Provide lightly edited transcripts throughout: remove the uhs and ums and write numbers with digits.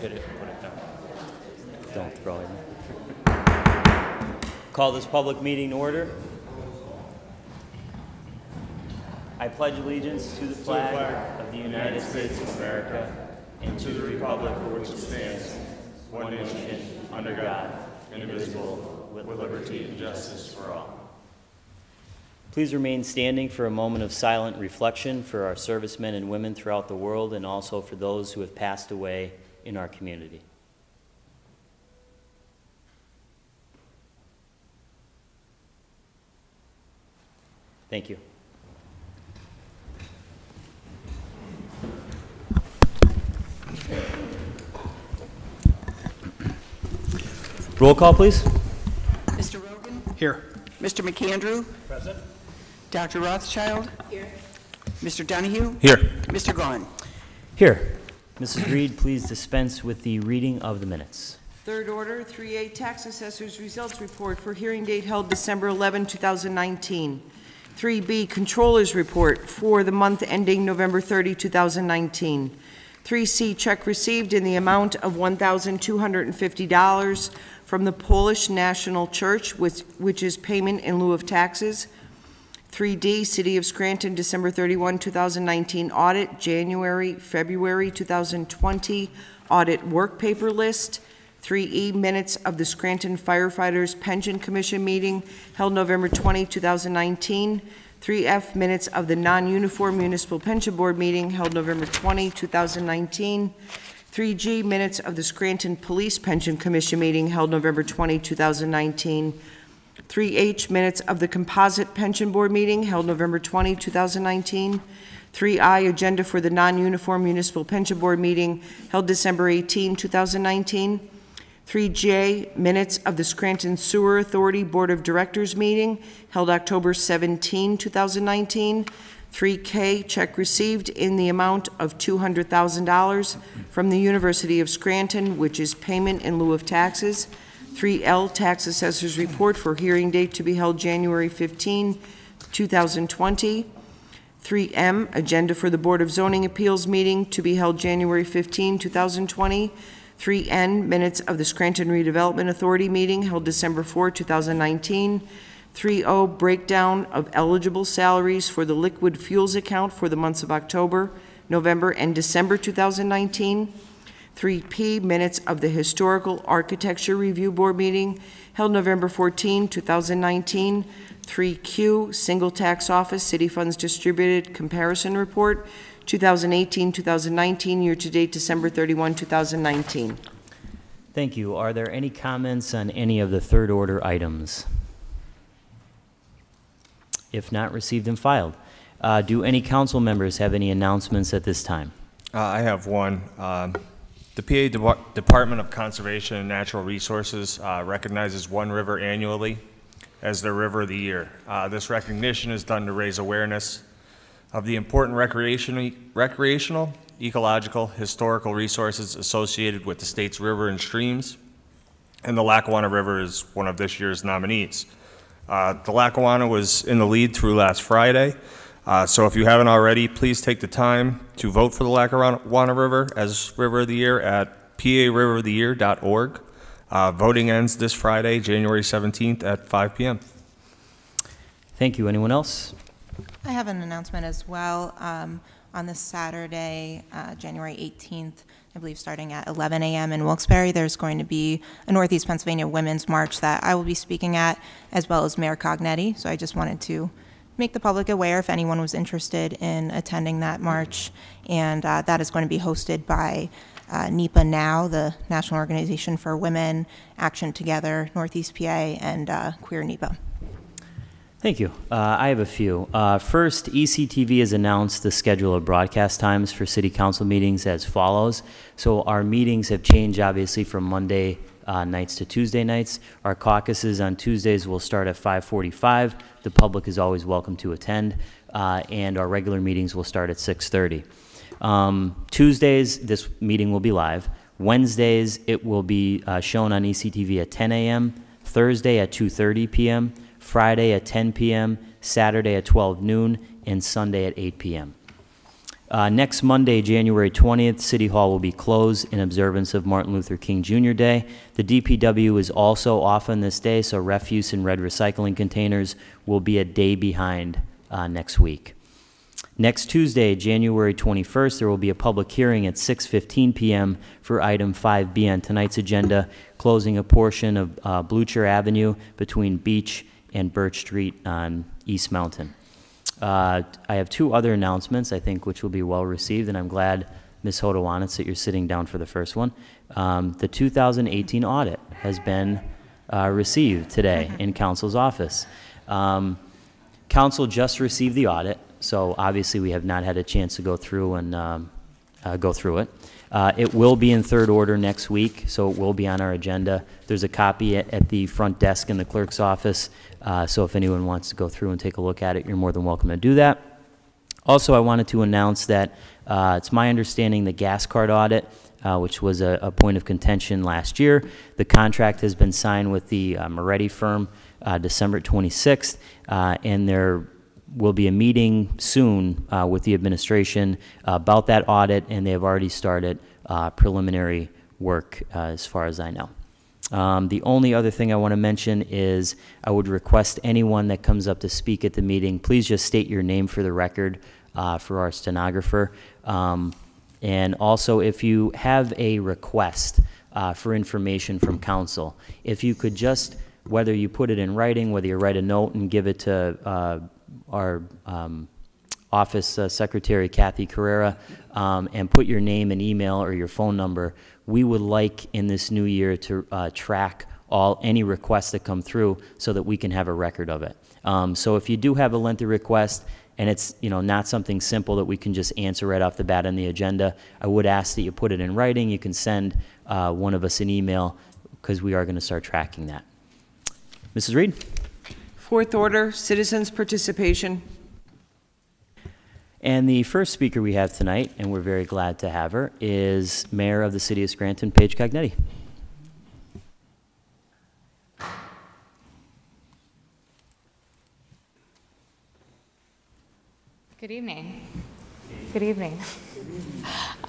hit it and put it down. Don't throw it. Call this public meeting to order. I pledge allegiance to the flag of the United States of America and to the republic for which it stands, one nation, under God, indivisible, with liberty and justice for all. Please remain standing for a moment of silent reflection for our servicemen and women throughout the world and also for those who have passed away in our community. Thank you. Roll call, please. Mr. Rogan? Here. Mr. McAndrew? Present. Dr. Rothschild? Here. Mr. Donahue? Here. Mr. Gahn? Here. Mrs. Reed, please dispense with the reading of the minutes. Third order, 3A Tax Assessor's Results Report for hearing date held December 11, 2019. 3B Controller's Report for the month ending November 30, 2019. 3C check received in the amount of $1,250 from the Polish National Church, which is payment in lieu of taxes. 3D City of Scranton, December 31, 2019 audit, January, February 2020 audit work paper list. 3E minutes of the Scranton Firefighters Pension Commission meeting held November 20, 2019. 3F minutes of the non-uniform Municipal Pension Board meeting held November 20, 2019. 3G minutes of the Scranton Police Pension Commission meeting held November 20, 2019. 3H minutes of the Composite Pension Board meeting held November 20, 2019. 3I agenda for the non-uniform Municipal Pension Board meeting held December 18, 2019. 3J minutes of the Scranton Sewer Authority Board of Directors meeting held October 17, 2019. 3K check received in the amount of $200,000 from the University of Scranton, which is payment in lieu of taxes. 3L Tax Assessor's Report for hearing date to be held January 15, 2020. 3M agenda for the Board of Zoning Appeals meeting to be held January 15, 2020. 3N minutes of the Scranton Redevelopment Authority meeting held December 4, 2019. 3O breakdown of eligible salaries for the liquid fuels account for the months of October, November, and December 2019. 3P minutes of the Historical Architecture Review Board meeting held November 14, 2019. 3Q Single Tax Office City Funds Distributed Comparison Report 2018-2019 year-to-date December 31, 2019. Thank you. Are there any comments on any of the third order items? If not, received and filed. Do any council members have any announcements at this time? I have one. The PA Department of Conservation and Natural Resources recognizes one river annually as their River of the Year. This recognition is done to raise awareness of the important recreational, ecological, historical resources associated with the state's river and streams, and the Lackawanna River is one of this year's nominees. The Lackawanna was in the lead through last Friday, so if you haven't already, please take the time to vote for the Lackawanna River as River of the Year at pariveroftheyear.org. Voting ends this Friday, January 17th at 5 p.m. Thank you. Anyone else? I have an announcement as well. On this Saturday, January 18th, I believe starting at 11 a.m. in Wilkes-Barre, there's going to be a Northeast Pennsylvania Women's March that I will be speaking at, as well as Mayor Cognetti. So I just wanted to make the public aware if anyone was interested in attending that march. And that is going to be hosted by NEPA Now, the National Organization for Women, Action Together, Northeast PA, and Queer NEPA. Thank you. I have a few. First, ECTV has announced the schedule of broadcast times for city council meetings as follows. So our meetings have changed, obviously, from Monday nights to Tuesday nights. Our caucuses on Tuesdays will start at 5:45. The public is always welcome to attend. And our regular meetings will start at 6:30. Tuesdays, this meeting will be live. Wednesdays, it will be shown on ECTV at 10 a.m., Thursday at 2:30 p.m., Friday at 10 p.m., Saturday at 12 noon, and Sunday at 8 p.m. Next Monday, January 20th, City Hall will be closed in observance of Martin Luther King Jr. Day. The DPW is also off on this day, so refuse and red recycling containers will be a day behind next week. Next Tuesday, January 21st, there will be a public hearing at 6:15 p.m. for item 5B on tonight's agenda, closing a portion of Blucher Avenue between Beach and Birch Street on East Mountain. I have two other announcements, I think, which will be well received, and I'm glad, Ms. Hodowanitz, that you're sitting down for the first one. The 2018 audit has been received today in Council's office. Council just received the audit, so obviously we have not had a chance to go through and go through it. It will be in third order next week, so it will be on our agenda. There's a copy at the front desk in the clerk's office, so if anyone wants to go through and take a look at it, you're more than welcome to do that. Also, I wanted to announce that it's my understanding the Gasguard Audit, which was a point of contention last year, the contract has been signed with the Moretti firm December 26th, and there will be a meeting soon with the administration about that audit, and they have already started preliminary work as far as I know. The only other thing I want to mention is I would request anyone that comes up to speak at the meeting, please just state your name for the record for our stenographer. And also, if you have a request for information from council, if you could just, whether you put it in writing, whether you write a note and give it to our office secretary, Kathy Carrera, and put your name and email or your phone number, we would like in this new year to track any requests that come through so that we can have a record of it. So if you do have a lengthy request and it's not something simple that we can just answer right off the bat on the agenda, I would ask that you put it in writing. You can send one of us an email because we are going to start tracking that. Mrs. Reed? Fourth order, citizens' participation. And the first speaker we have tonight, and we're very glad to have her, is Mayor of the City of Scranton, Paige Cognetti. Good evening. Good evening.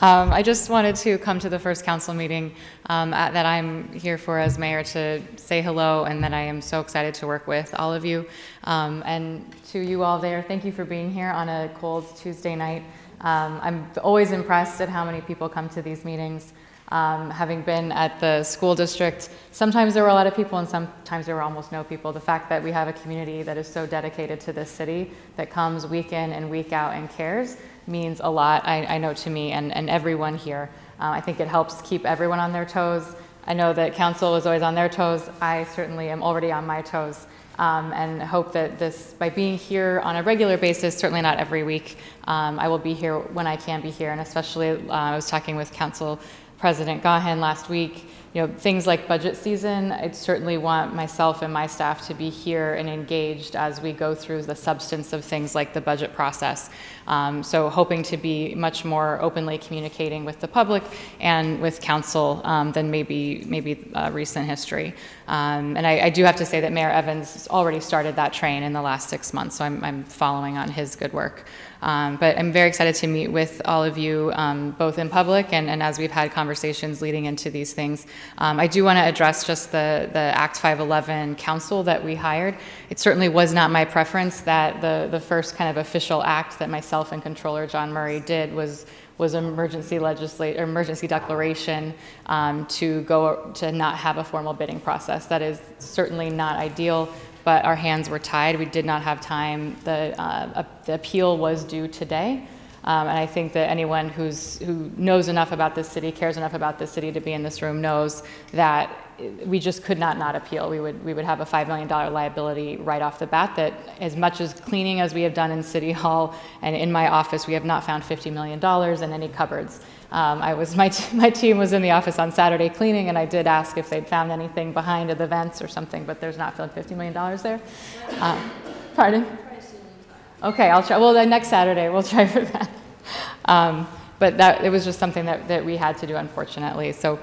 I just wanted to come to the first council meeting that I'm here for as mayor to say hello, and that I am so excited to work with all of you. And to you all there, thank you for being here on a cold Tuesday night. I'm always impressed at how many people come to these meetings. Having been at the school district, sometimes there were a lot of people and sometimes there were almost no people. The fact that we have a community that is so dedicated to this city, that comes week in and week out and cares, means a lot, I know, to me and everyone here. I think it helps keep everyone on their toes. I know that council is always on their toes. I certainly am already on my toes. And hope that by being here on a regular basis, certainly not every week, I will be here when I can be here. And especially, I was talking with Council President Gahan last week, things like budget season, I'd certainly want myself and my staff to be here and engaged as we go through the substance of things like the budget process. So hoping to be much more openly communicating with the public and with council than maybe recent history. And I do have to say that Mayor Evans has already started that train in the last 6 months, so I'm following on his good work. But I'm very excited to meet with all of you, both in public and as we've had conversations leading into these things. I do want to address just the Act 511 council that we hired. It certainly was not my preference that the first kind of official act that myself and Controller John Murray did was emergency declaration to not have a formal bidding process. That is certainly not ideal, but our hands were tied. We did not have time. The appeal was due today. And I think that anyone who knows enough about this city, cares enough about this city to be in this room, knows that we just could not appeal. We would have a $5 million liability right off the bat. That as much as cleaning as we have done in City Hall and in my office, we have not found $50 million in any cupboards. My team was in the office on Saturday cleaning, and I did ask if they'd found anything behind the vents or something, but there's not $50 million there. Pardon? Okay, I'll try. Well, then next Saturday we'll try for that. But it was just something that we had to do, unfortunately. So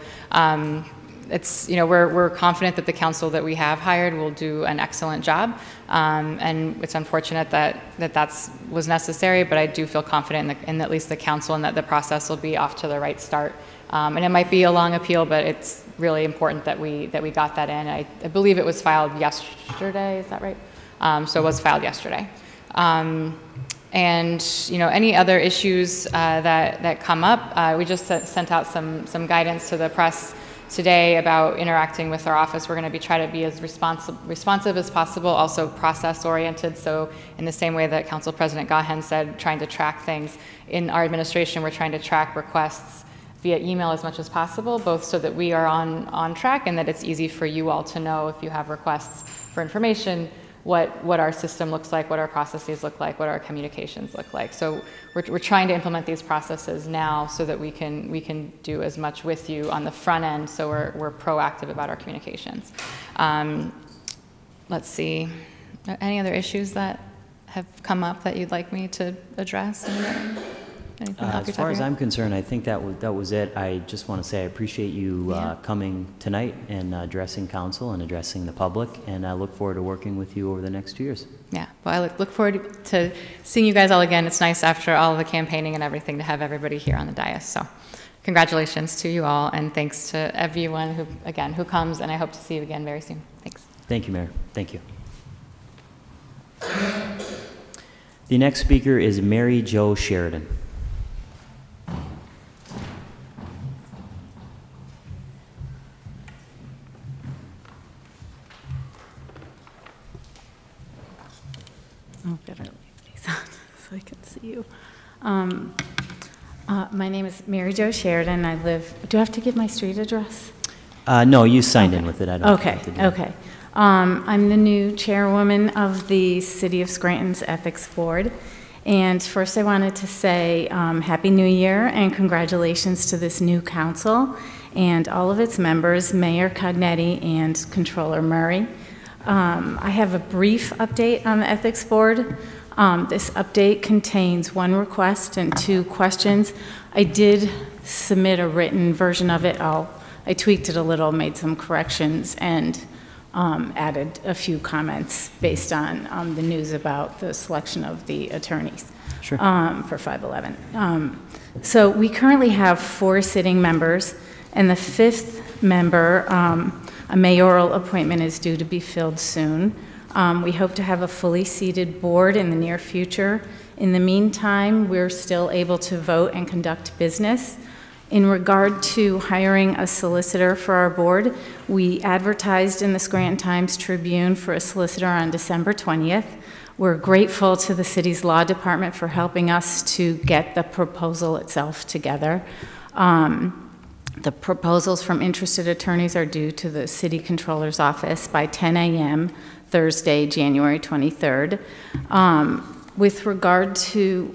it's, you know, we're confident that the council that we have hired will do an excellent job. And it's unfortunate that was necessary, but I do feel confident in at least the council and that the process will be off to the right start. And it might be a long appeal, but it's really important that we got that in. I believe it was filed yesterday, is that right? So it was filed yesterday. And you know, any other issues that come up, we just sent out some guidance to the press today about interacting with our office. We're going to try to be as responsive as possible, also process oriented. So in the same way that Council President Gahan said, trying to track things in our administration, we're trying to track requests via email as much as possible, both so that we are on track and that it's easy for you all to know if you have requests for information, what our system looks like, what our processes look like, what our communications look like. So we're trying to implement these processes now so that we can do as much with you on the front end, so we're proactive about our communications. Let's see, any other issues that have come up that you'd like me to address? As far as I'm concerned, I think that was it. I just want to say I appreciate you coming tonight and addressing council and addressing the public, and I look forward to working with you over the next 2 years. Yeah, well, I look forward to seeing you guys all again. It's nice after all the campaigning and everything to have everybody here on the dais. So congratulations to you all, and thanks to everyone who comes, and I hope to see you again very soon. Thanks. Thank you, Mayor. Thank you. The next speaker is Mary Jo Sheridan. Oh, better leave these on so I can see you. My name is Mary Jo Sheridan. I live, do I have to give my street address? No, you signed in with it. I don't Okay, okay. I'm the new chairwoman of the City of Scranton's Ethics Board. And first I wanted to say Happy New Year and congratulations to this new council and all of its members, Mayor Cognetti and Controller Murray. I have a brief update on the Ethics Board. This update contains 1 request and 2 questions. I did submit a written version of it. I tweaked it a little, made some corrections, and added a few comments based on the news about the selection of the attorneys for 511. So we currently have 4 sitting members, and the 5th member, a mayoral appointment, is due to be filled soon. We hope to have a fully seated board in the near future. In the meantime, we're still able to vote and conduct business. In regard to hiring a solicitor for our board, we advertised in the Scranton Times-Tribune for a solicitor on December 20th. We're grateful to the city's law department for helping us to get the proposal itself together. The proposals from interested attorneys are due to the City Controller's office by 10 a.m. Thursday, January 23rd. With regard to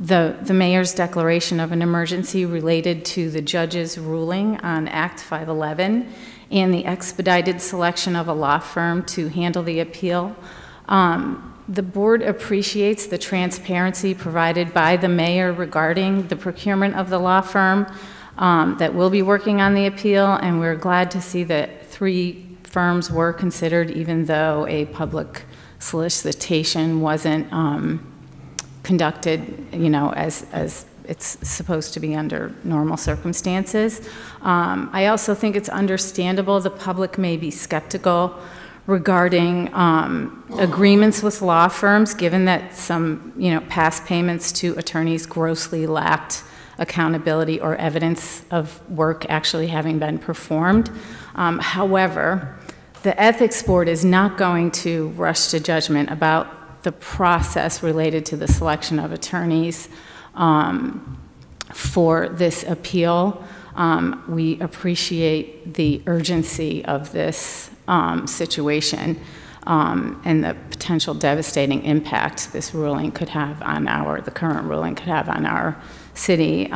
the mayor's declaration of an emergency related to the judge's ruling on Act 511 and the expedited selection of a law firm to handle the appeal, the board appreciates the transparency provided by the mayor regarding the procurement of the law firm that will be working on the appeal, and we're glad to see that 3 firms were considered, even though a public solicitation wasn't conducted, you know, as it's supposed to be under normal circumstances. I also think it's understandable the public may be skeptical regarding agreements with law firms, given that some, you know, past payments to attorneys grossly lacked accountability or evidence of work actually having been performed. However, the Ethics Board is not going to rush to judgment about the process related to the selection of attorneys for this appeal. We appreciate the urgency of this situation and the potential devastating impact this ruling could have on the current ruling could have on our city.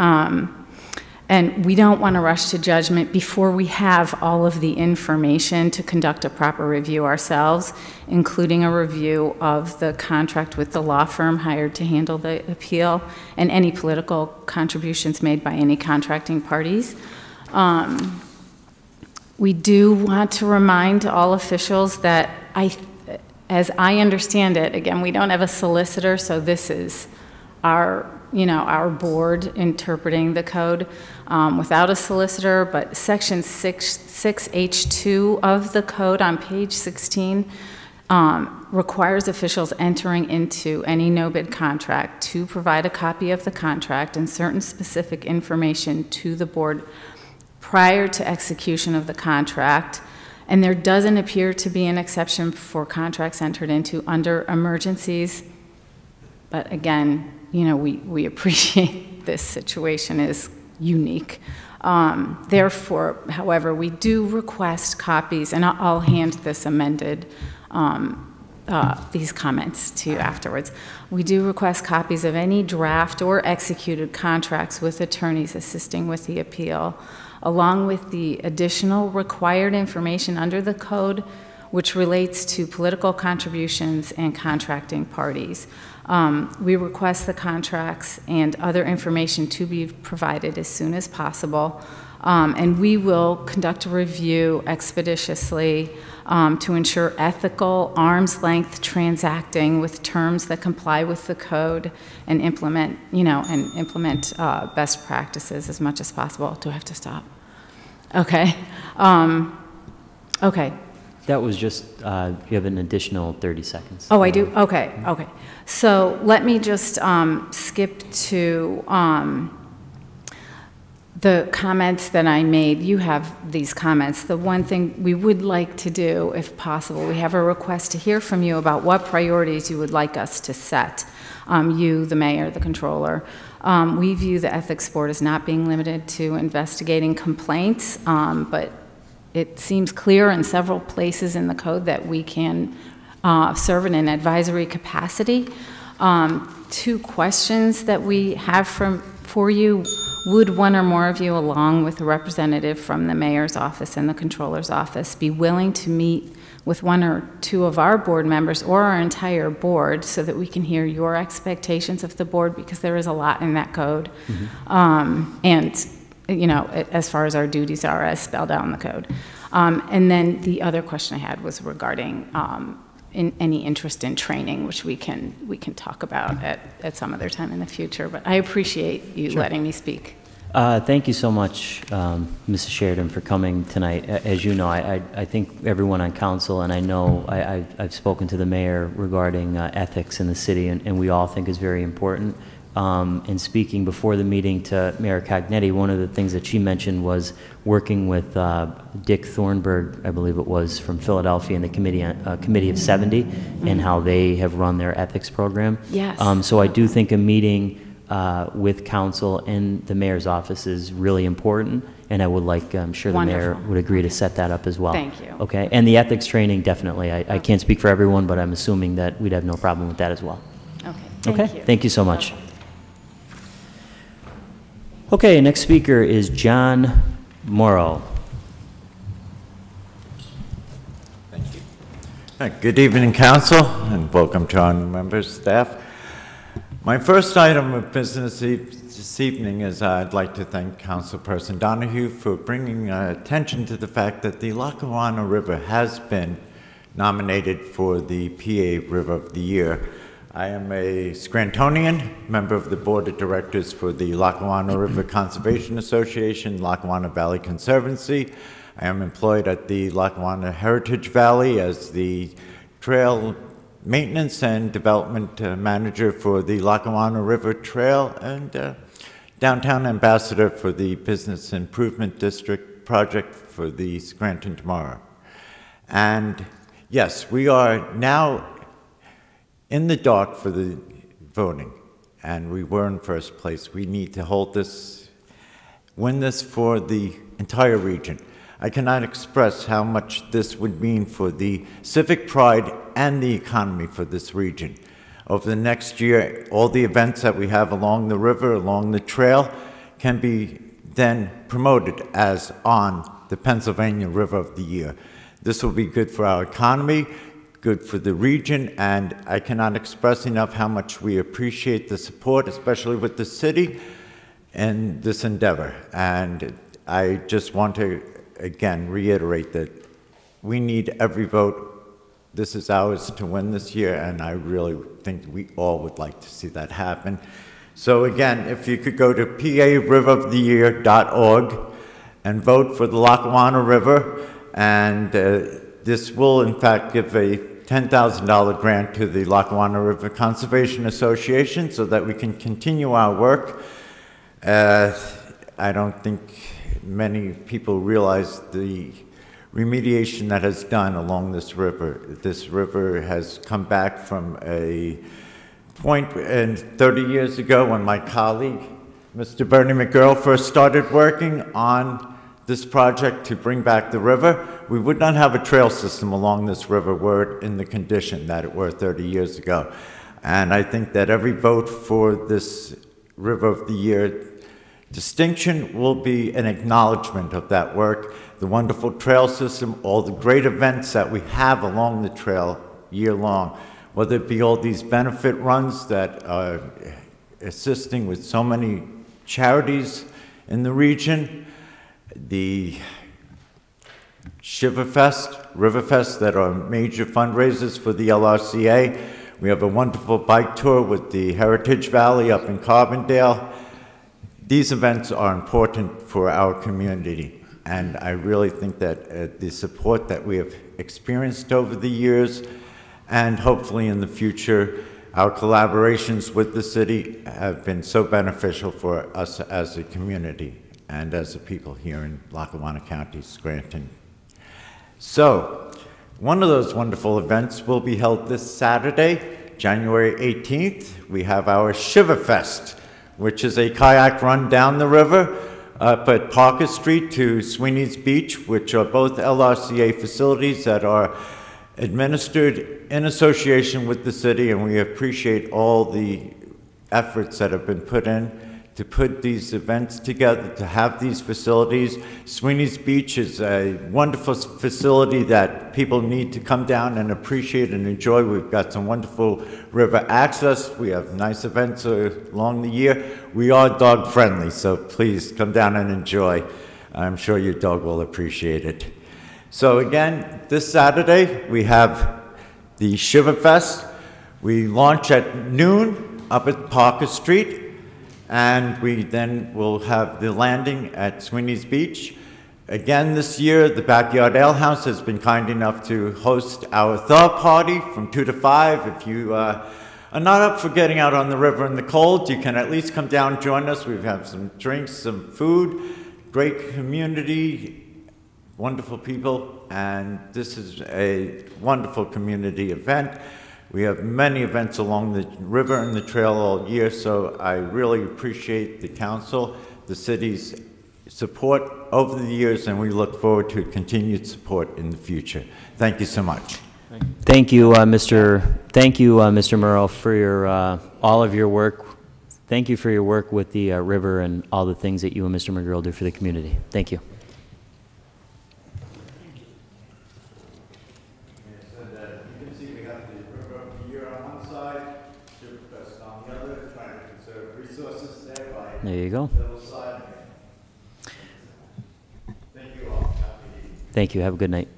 And we don't want to rush to judgment before we have all of the information to conduct a proper review ourselves, including a review of the contract with the law firm hired to handle the appeal and any political contributions made by any contracting parties. We do want to remind all officials that as I understand it, again, we don't have a solicitor, so this is our board interpreting the code without a solicitor, but Section 6H2 of the code on page 16 requires officials entering into any no-bid contract to provide a copy of the contract and certain specific information to the board prior to execution of the contract. And there doesn't appear to be an exception for contracts entered into under emergencies. But again, we appreciate this situation is unique. Therefore, however, we do request copies, and I'll hand this amended, these comments to you afterwards. We do request copies of any draft or executed contracts with attorneys assisting with the appeal, along with the additional required information under the code which relates to political contributions and contracting parties. We request the contracts and other information to be provided as soon as possible, and we will conduct a review expeditiously to ensure ethical, arm's-length transacting with terms that comply with the code and implement, best practices as much as possible. Do I have to stop? Okay. Okay. That was just, you have an additional 30 seconds. Oh, I do? Okay, okay. So let me just skip to the comments that I made. You have these comments. The one thing we would like to do, if possible, we have a request to hear from you about what priorities you would like us to set. You, the mayor, the controller. We view the ethics board as not being limited to investigating complaints, but it seems clear in several places in the code that we can serve in an advisory capacity. 2 questions that we have for you. Would one or more of you, along with a representative from the mayor's office and the controller's office, be willing to meet with 1 or 2 of our board members or our entire board so that we can hear your expectations of the board, because there is a lot in that code. And as far as our duties are as spelled out in the code. And then the other question I had was regarding any interest in training, which we can talk about at some other time in the future. But I appreciate you letting me speak. Thank you so much, Mrs. Sheridan, for coming tonight. As you know, I think everyone on council, and I know I've spoken to the mayor regarding ethics in the city, and we all think is very important. And speaking before the meeting to Mayor Cognetti, one of the things that she mentioned was working with Dick Thornburg, I believe it was, from Philadelphia, and the Committee of 70, and how they have run their ethics program. Yes. So I do think a meeting with council and the mayor's office is really important, and I would like, I'm sure the mayor would agree to set that up as well. Thank you. Okay, and the ethics training, definitely. I can't speak for everyone, but I'm assuming that we'd have no problem with that as well. Okay, thank you. Thank you so much. Okay, next speaker is John Morrow. Thank you. Good evening, Council, and welcome to our new members, staff. My first item of business this evening is I'd like to thank Councilperson Donahue for bringing attention to the fact that the Lackawanna River has been nominated for the PA River of the Year. I am a Scrantonian, member of the Board of Directors for the Lackawanna River Conservation Association, Lackawanna Valley Conservancy. I am employed at the Lackawanna Heritage Valley as the Trail Maintenance and Development Manager for the Lackawanna River Trail, and Downtown Ambassador for the Business Improvement District project for the Scranton Tomorrow. And yes, we are now in the dark for the voting, and we were in first place. We need to hold this, win this for the entire region. I cannot express how much this would mean for the civic pride and the economy for this region. Over the next year, all the events that we have along the river, along the trail, can be then promoted as on the Pennsylvania River of the Year. This will be good for our economy, good for the region, and I cannot express enough how much we appreciate the support, especially with the city, in this endeavor. And I just want to again, reiterate that we need every vote. This is ours to win this year, and I really think we all would like to see that happen. So again, if you could go to PARiveroftheyear.org and vote for the Lackawanna River, and this will in fact give a $10,000 grant to the Lackawanna River Conservation Association so that we can continue our work. I don't think many people realize the remediation that has done along this river. This river has come back from a point in 30 years ago when my colleague, Mr. Bernie McGurl, first started working on this project to bring back the river. We would not have a trail system along this river were it in the condition that it were 30 years ago. And I think that every vote for this River of the Year distinction will be an acknowledgement of that work, the wonderful trail system, all the great events that we have along the trail year long, whether it be all these benefit runs that are assisting with so many charities in the region, the Shiva Fest, River Fest that are major fundraisers for the LRCA. We have a wonderful bike tour with the Heritage Valley up in Carbondale. These events are important for our community, and I really think that the support that we have experienced over the years and hopefully in the future, our collaborations with the city have been so beneficial for us as a community and as a people here in Lackawanna County, Scranton. So, one of those wonderful events will be held this Saturday, January 18th. We have our Shiva Fest, which is a kayak run down the river up at Parker Street to Sweeney's Beach, which are both LRCA facilities that are administered in association with the city, and we appreciate all the efforts that have been put in to put these events together, to have these facilities. Sweeney's Beach is a wonderful facility that people need to come down and appreciate and enjoy. We've got some wonderful river access. We have nice events along the year. We are dog friendly, so please come down and enjoy. I'm sure your dog will appreciate it. So again, this Saturday, we have the Shiva Fest. We launch at noon up at Parker Street, and we then will have the landing at Sweeney's Beach. Again, this year, the Backyard Ale House has been kind enough to host our thaw party from 2 to 5. If you are not up for getting out on the river in the cold, you can at least come down and join us. We have some drinks, some food, great community, wonderful people, and this is a wonderful community event. We have many events along the river and the trail all year, so I really appreciate the council, the city's support over the years, and we look forward to continued support in the future. Thank you so much. Thank you, Mr. Murrow, for your all of your work. Thank you for your work with the river and all the things that you and Mr. McGurl do for the community. Thank you. There you go. Thank you all. Thank you. Have a good night.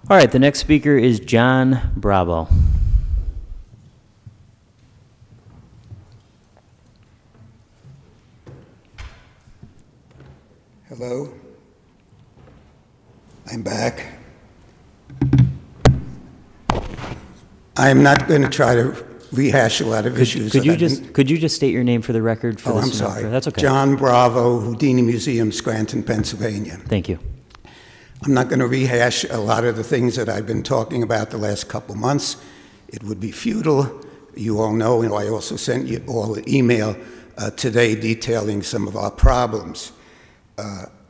All right, the next speaker is John Bravo. Hello. I'm back. I'm not going to try to rehash a lot of issues. Could you just state your name for the record? For I'm sorry. That's okay. John Bravo, Houdini Museum, Scranton, Pennsylvania. Thank you. I'm not going to rehash a lot of the things that I've been talking about the last couple months. It would be futile. You all know, and I also sent you all an email today detailing some of our problems.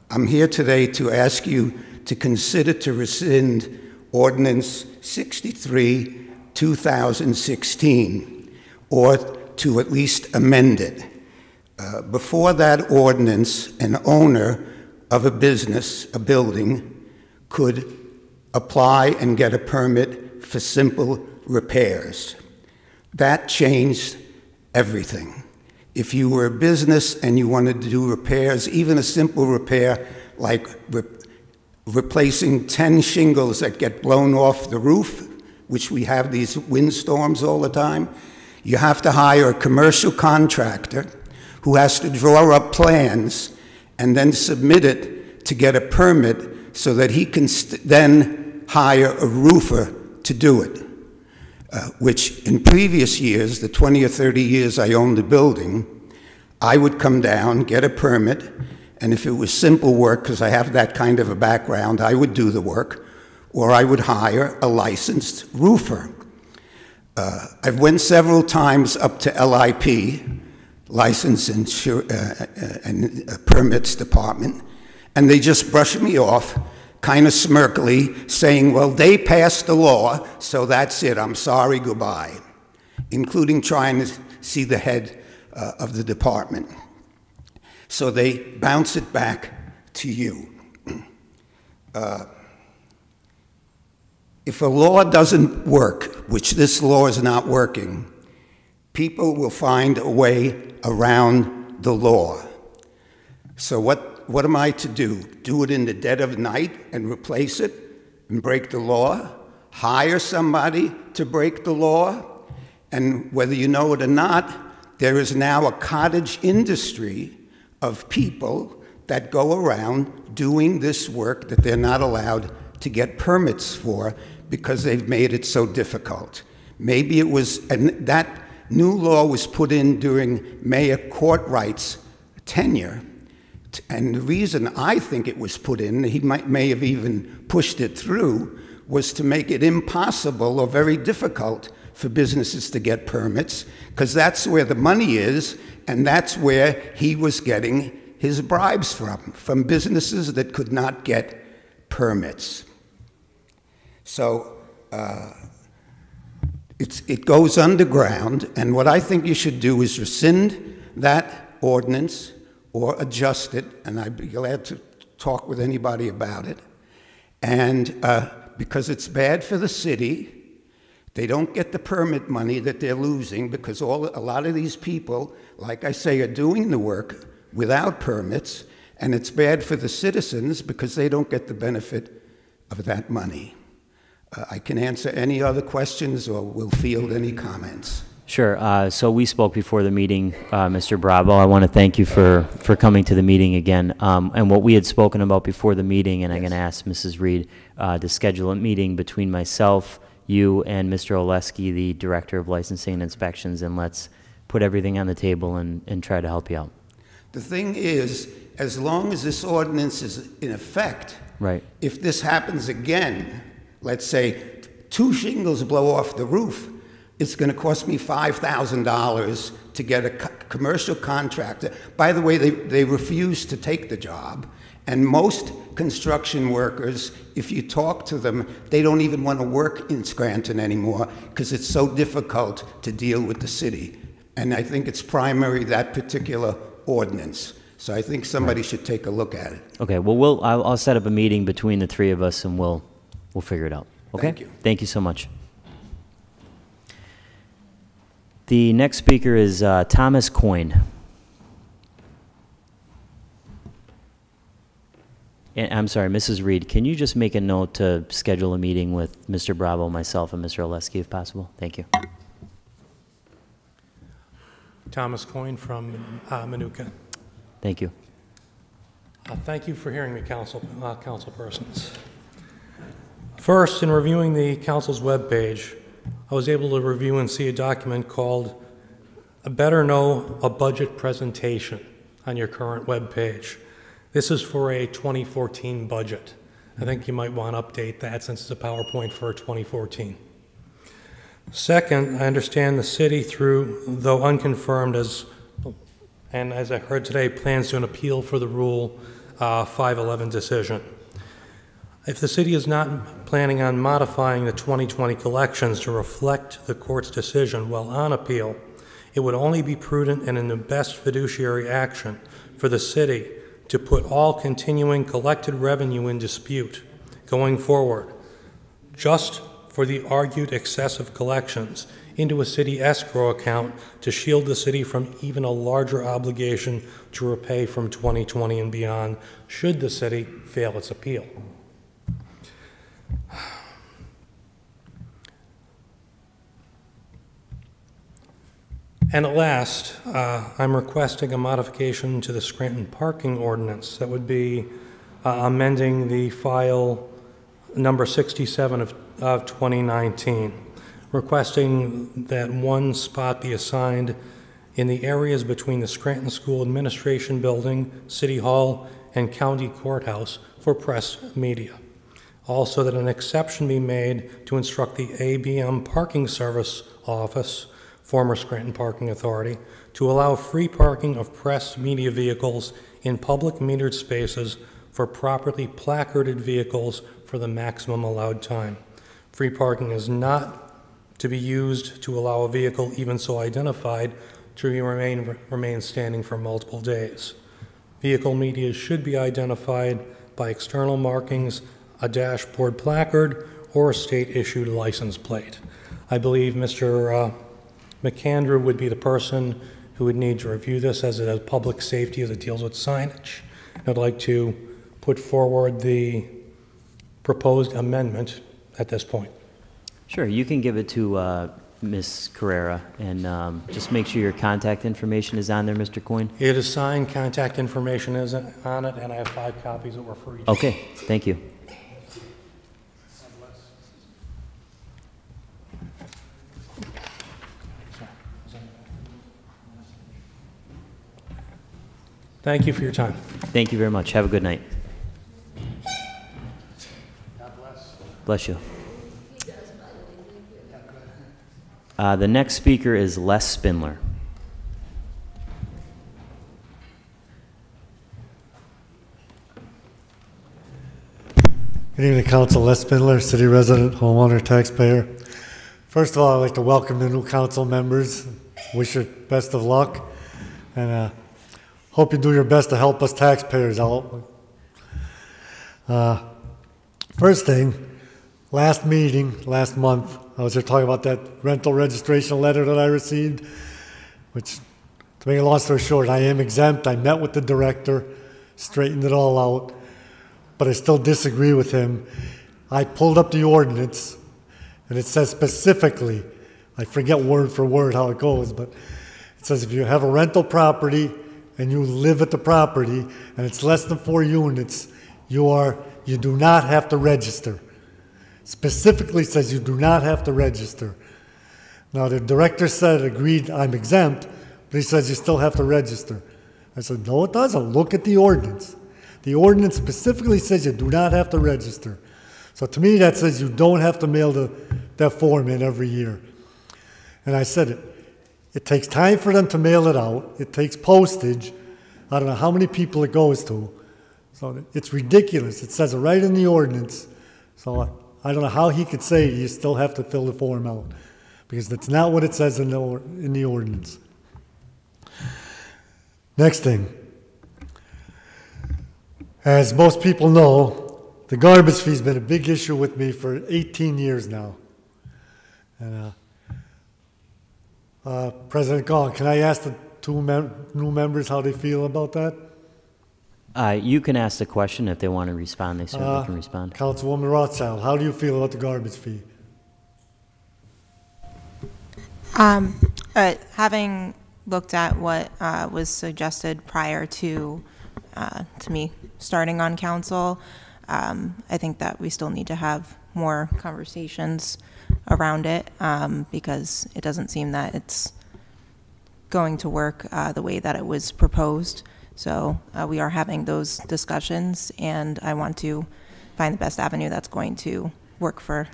I'm here today to ask you to consider to rescind Ordinance 63, 2016, or to at least amend it. Before that ordinance, an owner of a business, a building, could apply and get a permit for simple repairs. That changed everything. If you were a business and you wanted to do repairs, even a simple repair like replacing 10 shingles that get blown off the roof, which we have these windstorms all the time. You have to hire a commercial contractor who has to draw up plans and then submit it to get a permit so that he can then hire a roofer to do it, which in previous years, the 20 or 30 years I owned the building, I would come down, get a permit, and if it was simple work, because I have that kind of a background, I would do the work, or I would hire a licensed roofer. I've went several times up to LIP, License and Permits Department, and they just brush me off, kind of smirkily, saying, well, they passed the law, so that's it, I'm sorry, goodbye, including trying to see the head of the department. So they bounce it back to you. If a law doesn't work, which this law is not working, people will find a way around the law. So what am I to do? Do it in the dead of night and replace it and break the law? Hire somebody to break the law? And whether you know it or not, there is now a cottage industry of people that go around doing this work that they're not allowed to get permits for because they've made it so difficult. Maybe it was, and that new law was put in during Mayor Courtwright's tenure. And the reason I think it was put in, he may have even pushed it through, was to make it impossible or very difficult for businesses to get permits, because that's where the money is, and that's where he was getting his bribes from businesses that could not get permits. So it goes underground, and what I think you should do is rescind that ordinance or adjust it, and I'd be glad to talk with anybody about it. And because it's bad for the city, they don't get the permit money that they're losing because a lot of these people, like I say, are doing the work without permits, and it's bad for the citizens because they don't get the benefit of that money. I can answer any other questions or will field any comments. Sure. So we spoke before the meeting, Mr. Bravo. I want to thank you for coming to the meeting again. And what we had spoken about before the meeting, and I'm going to ask Mrs. Reed to schedule a meeting between myself, you, and Mr. Oleski, the Director of Licensing and Inspections, and let's put everything on the table and try to help you out. The thing is, as long as this ordinance is in effect, right. If this happens again, let's say 2 shingles blow off the roof, it's going to cost me $5,000 to get a commercial contractor. By the way, they refuse to take the job. And most construction workers, if you talk to them, they don't even want to work in Scranton anymore because it's so difficult to deal with the city. And I think it's primary that particular ordinance. So I think somebody should take a look at it. Okay, well, I'll set up a meeting between the 3 of us and we'll figure it out. Okay? Thank you. Thank you so much. The next speaker is Thomas Coyne. And, I'm sorry, Mrs. Reed, can you just make a note to schedule a meeting with Mr. Bravo, myself, and Mr. Oleski if possible? Thank you. Thomas Coyne from Manuka. Thank you. Thank you for hearing me, council persons. First, in reviewing the council's webpage, I was able to review and see a document called "A Better Know a Budget Presentation" on your current webpage. This is for a 2014 budget. I think you might want to update that since it's a PowerPoint for 2014. Second, I understand the city, though unconfirmed, and as I heard today, plans to an appeal for the Rule 511 decision. If the city is not planning on modifying the 2020 collections to reflect the court's decision while on appeal, it would only be prudent and in the best fiduciary action for the city to put all continuing collected revenue in dispute going forward, just for the argued excessive collections into a city escrow account to shield the city from even a larger obligation to repay from 2020 and beyond, should the city fail its appeal. And at last, I'm requesting a modification to the Scranton parking ordinance. That would be amending the file number 67 of 2019, requesting that one spot be assigned in the areas between the Scranton School Administration Building, City Hall, and County Courthouse for press media. Also, that an exception be made to instruct the ABM Parking Service Office, former Scranton Parking Authority, to allow free parking of press media vehicles in public metered spaces for properly placarded vehicles for the maximum allowed time. Free parking is not to be used to allow a vehicle, even so identified, to remain standing for multiple days. Vehicle media should be identified by external markings, a dashboard placard, or a state-issued license plate. I believe Mr. McAndrew would be the person who would need to review this, as it has public safety, as it deals with signage. I'd like to put forward the proposed amendment at this point. Sure, you can give it to Ms. Carrera, and just make sure your contact information is on there, Mr. Coyne. It is signed, contact information is on it, and I have 5 copies that were for each. Okay, thank you. Thank you for your time. Thank you very much. Have a good night. God bless. Bless you. The next speaker is Les Spindler. Good evening, Council. Les Spindler, city resident, homeowner, taxpayer. First of all, I'd like to welcome the new council members. Wish you best of luck, and hope you do your best to help us taxpayers out. First thing, last meeting, last month, I was here talking about that rental registration letter that I received, which, to make a long story short, I am exempt. I met with the director, straightened it all out, but I still disagree with him. I pulled up the ordinance, and it says specifically, I forget word for word how it goes, but it says if you have a rental property and you live at the property and it's less than 4 units, you do not have to register. Specifically says you do not have to register. Now the director said, agreed, I'm exempt, but he says you still have to register. I said, no, it doesn't. Look at the ordinance. The ordinance specifically says you do not have to register. So to me, that says you don't have to mail that form in every year. And I said, it takes time for them to mail it out. It takes postage. I don't know how many people it goes to. So it's ridiculous. It says it right in the ordinance. So I don't know how he could say you still have to fill the form out, because that's not what it says in the ordinance. Next thing. As most people know, the garbage fee's been a big issue with me for 18 years now. And President Gong, can I ask the 2 new members how they feel about that? You can ask the question. If they want to respond, they certainly can respond. Councilwoman Rothschild, how do you feel about the garbage fee? Having looked at what was suggested prior to me starting on council, I think that we still need to have more conversations around it, because it doesn't seem that it's going to work the way that it was proposed. So we are having those discussions, and I want to find the best avenue that's going to work for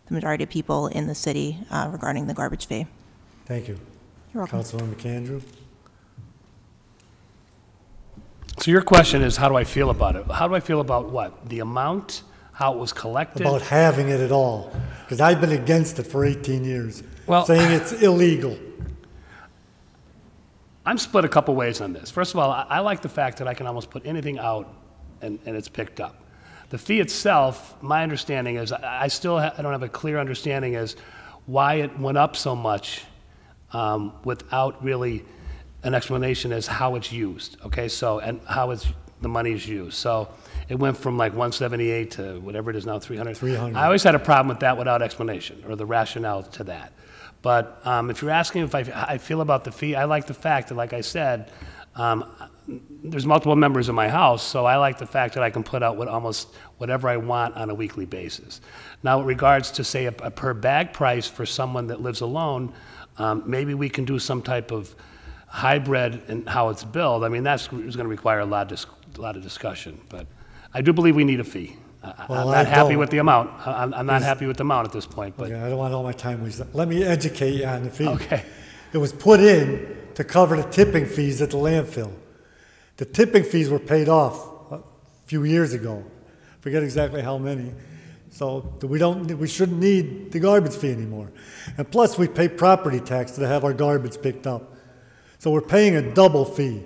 the majority of people in the city regarding the garbage fee. Thank you. You're welcome. Councilman McAndrew. So your question is, how do I feel about it? How do I feel about what? The amount? How it was collected? About having it at all. Because I've been against it for 18 years, well, saying it's illegal. I'm split a couple ways on this. First of all, I like the fact that I can almost put anything out and it's picked up. The fee itself, my understanding is, I don't have a clear understanding as why it went up so much without really an explanation as how it's used, okay? So, and how the money is used. So it went from like 178 to whatever it is now, 300. 300. I always had a problem with that without explanation or the rationale to that. But if you're asking if I feel about the fee, I like the fact that, like I said, there's multiple members in my house, so I like the fact that I can put out almost whatever I want on a weekly basis. Now, with regards to, say, a per bag price for someone that lives alone, maybe we can do some type of hybrid in how it's billed. I mean, that's going to require a lot of discussion, but I do believe we need a fee. I'm not happy with the amount. I'm not happy with the amount at this point. But okay, I don't want all my time wasted. Let me educate you on the fee. Okay. It was put in to cover the tipping fees at the landfill. The tipping fees were paid off a few years ago. I forget exactly how many. So we shouldn't need the garbage fee anymore. And plus, we pay property tax to have our garbage picked up. So we're paying a double fee.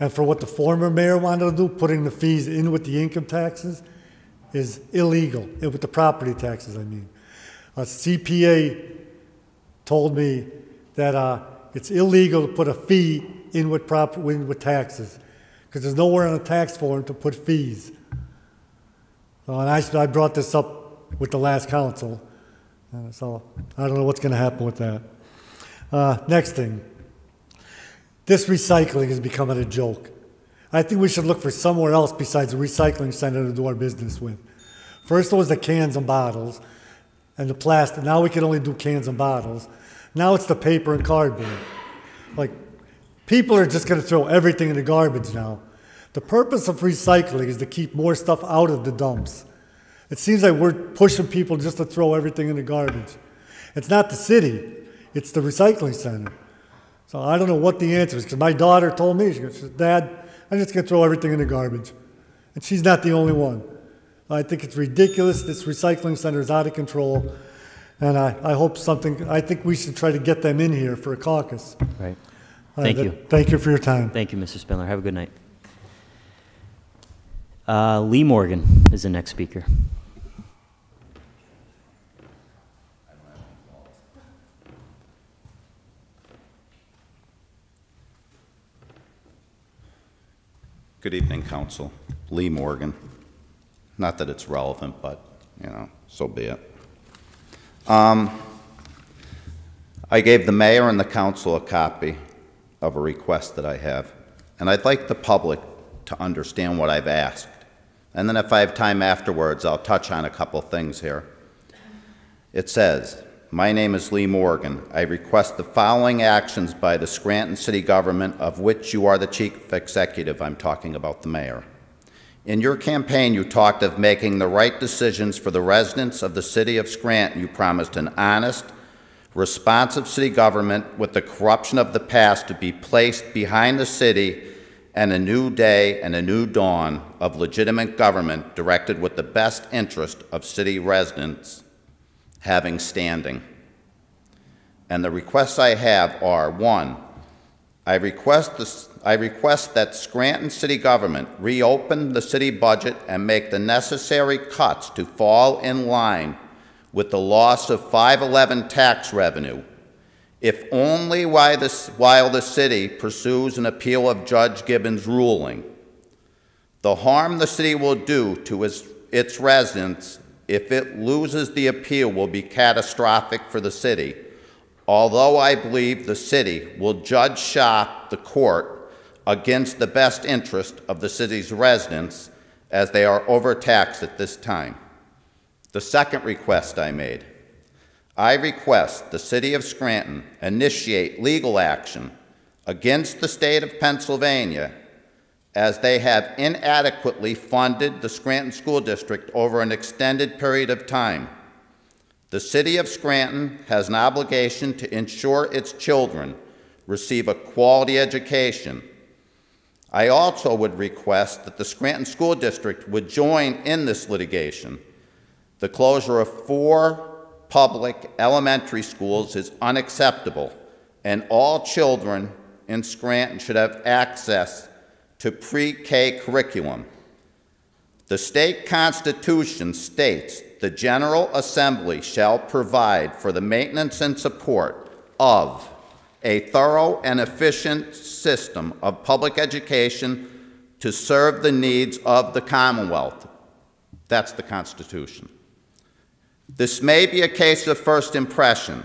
And for what the former mayor wanted to do, putting the fees in with the income taxes, is illegal. With the property taxes, I mean. A CPA told me that it's illegal to put a fee in with taxes, because there's nowhere on a tax form to put fees. So, and I brought this up with the last council, so I don't know what's going to happen with that. Next thing. This recycling is becoming a joke. I think we should look for somewhere else besides a recycling center to do our business with. First it was the cans and bottles and the plastic. Now we can only do cans and bottles. Now it's the paper and cardboard. Like, people are just going to throw everything in the garbage now. The purpose of recycling is to keep more stuff out of the dumps. It seems like we're pushing people just to throw everything in the garbage. It's not the city, it's the recycling center. So I don't know what the answer is, because my daughter told me, she goes, Dad, I'm just going to throw everything in the garbage. And she's not the only one. I think it's ridiculous. This recycling center is out of control. And I think we should try to get them in here for a caucus. Right. Thank you. Thank you for your time. Thank you, Mr. Spindler. Have a good night. Lee Morgan is the next speaker. Good evening, Council. Lee Morgan. Not that it's relevant, but, you know, so be it. I gave the mayor and the council a copy of a request that I have, and I'd like the public to understand what I've asked. And then if I have time afterwards, I'll touch on a couple things here. It says, "My name is Lee Morgan. I request the following actions by the Scranton City Government, of which you are the chief executive." I'm talking about the mayor. In your campaign, you talked of making the right decisions for the residents of the city of Scranton. You promised an honest, responsive city government with the corruption of the past to be placed behind the city, and a new day and a new dawn of legitimate government directed with the best interest of city residents having standing. And the requests I have are: 1, I request that Scranton city government reopen the city budget and make the necessary cuts to fall in line with the loss of 511 tax revenue, if only while the city pursues an appeal of Judge Gibbons' ruling. The harm the city will do to its residents if it loses the appeal will be catastrophic for the city, although I believe the city will judge shop the court against the best interest of the city's residents, as they are overtaxed at this time. The second request I made: I request the city of Scranton initiate legal action against the state of Pennsylvania, as they have inadequately funded the Scranton School District over an extended period of time. The city of Scranton has an obligation to ensure its children receive a quality education. I also would request that the Scranton School District would join in this litigation. The closure of 4 public elementary schools is unacceptable, and all children in Scranton should have access to pre-K curriculum. The state constitution states the General Assembly shall provide for the maintenance and support of a thorough and efficient system of public education to serve the needs of the Commonwealth. That's the Constitution. This may be a case of first impression,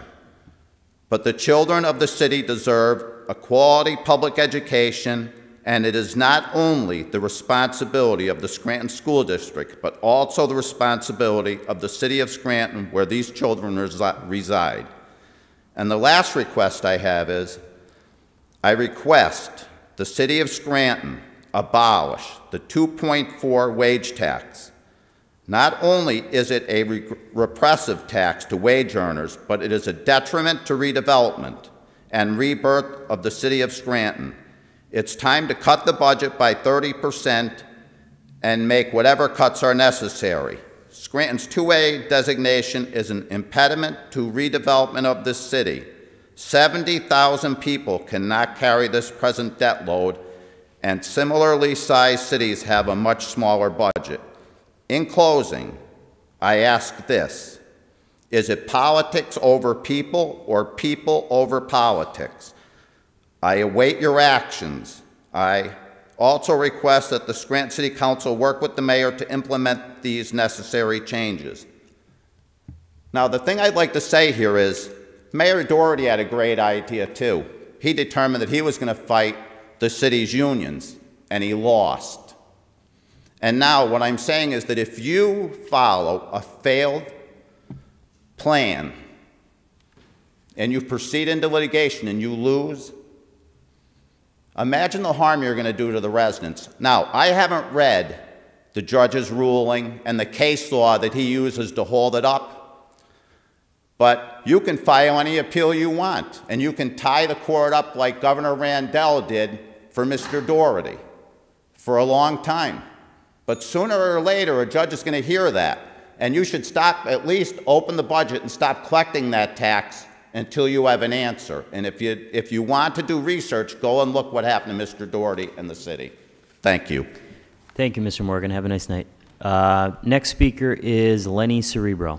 but the children of the city deserve a quality public education, and it is not only the responsibility of the Scranton School District, but also the responsibility of the city of Scranton, where these children reside. And the last request I have is, I request the city of Scranton abolish the 2.4 wage tax. Not only is it a repressive tax to wage earners, but it is a detriment to redevelopment and rebirth of the city of Scranton. It's time to cut the budget by 30% and make whatever cuts are necessary. Scranton's 2A designation is an impediment to redevelopment of this city. 70,000 people cannot carry this present debt load, and similarly sized cities have a much smaller budget. In closing, I ask this: is it politics over people or people over politics? I await your actions. I also request that the Scranton City Council work with the mayor to implement these necessary changes. Now, the thing I'd like to say here is Mayor Doherty had a great idea too. He determined that he was going to fight the city's unions, and he lost. And now what I'm saying is that if you follow a failed plan and you proceed into litigation and you lose, imagine the harm you're going to do to the residents. Now, I haven't read the judge's ruling and the case law that he uses to hold it up, but you can file any appeal you want, and you can tie the court up like Governor Randall did for Mr. Doherty for a long time. But sooner or later, a judge is going to hear that, and you should stop, at least open the budget and stop collecting that tax until you have an answer. And if you want to do research, go and look what happened to Mr. Doherty and the city. Thank you. Thank you, Mr. Morgan. Have a nice night. Next speaker is Lenny Cerebro.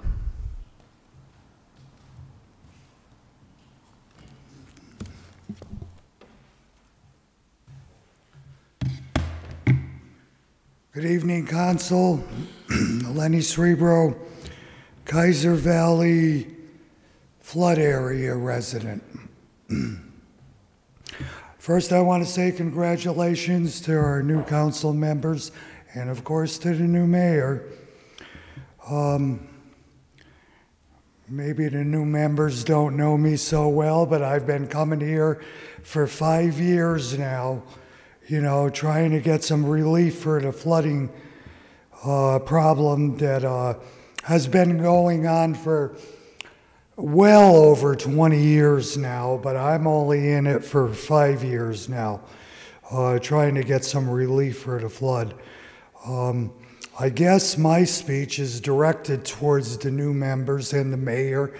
Good evening, Council. Lenny Cerebro, Kaiser Valley flood area resident. First, I want to say congratulations to our new council members and, of course, to the new mayor. Maybe the new members don't know me so well, but I've been coming here for 5 years now, you know, trying to get some relief for the flooding problem that has been going on for well over 20 years now, but I'm only in it for 5 years now, trying to get some relief for the flood. I guess my speech is directed towards the new members and the mayor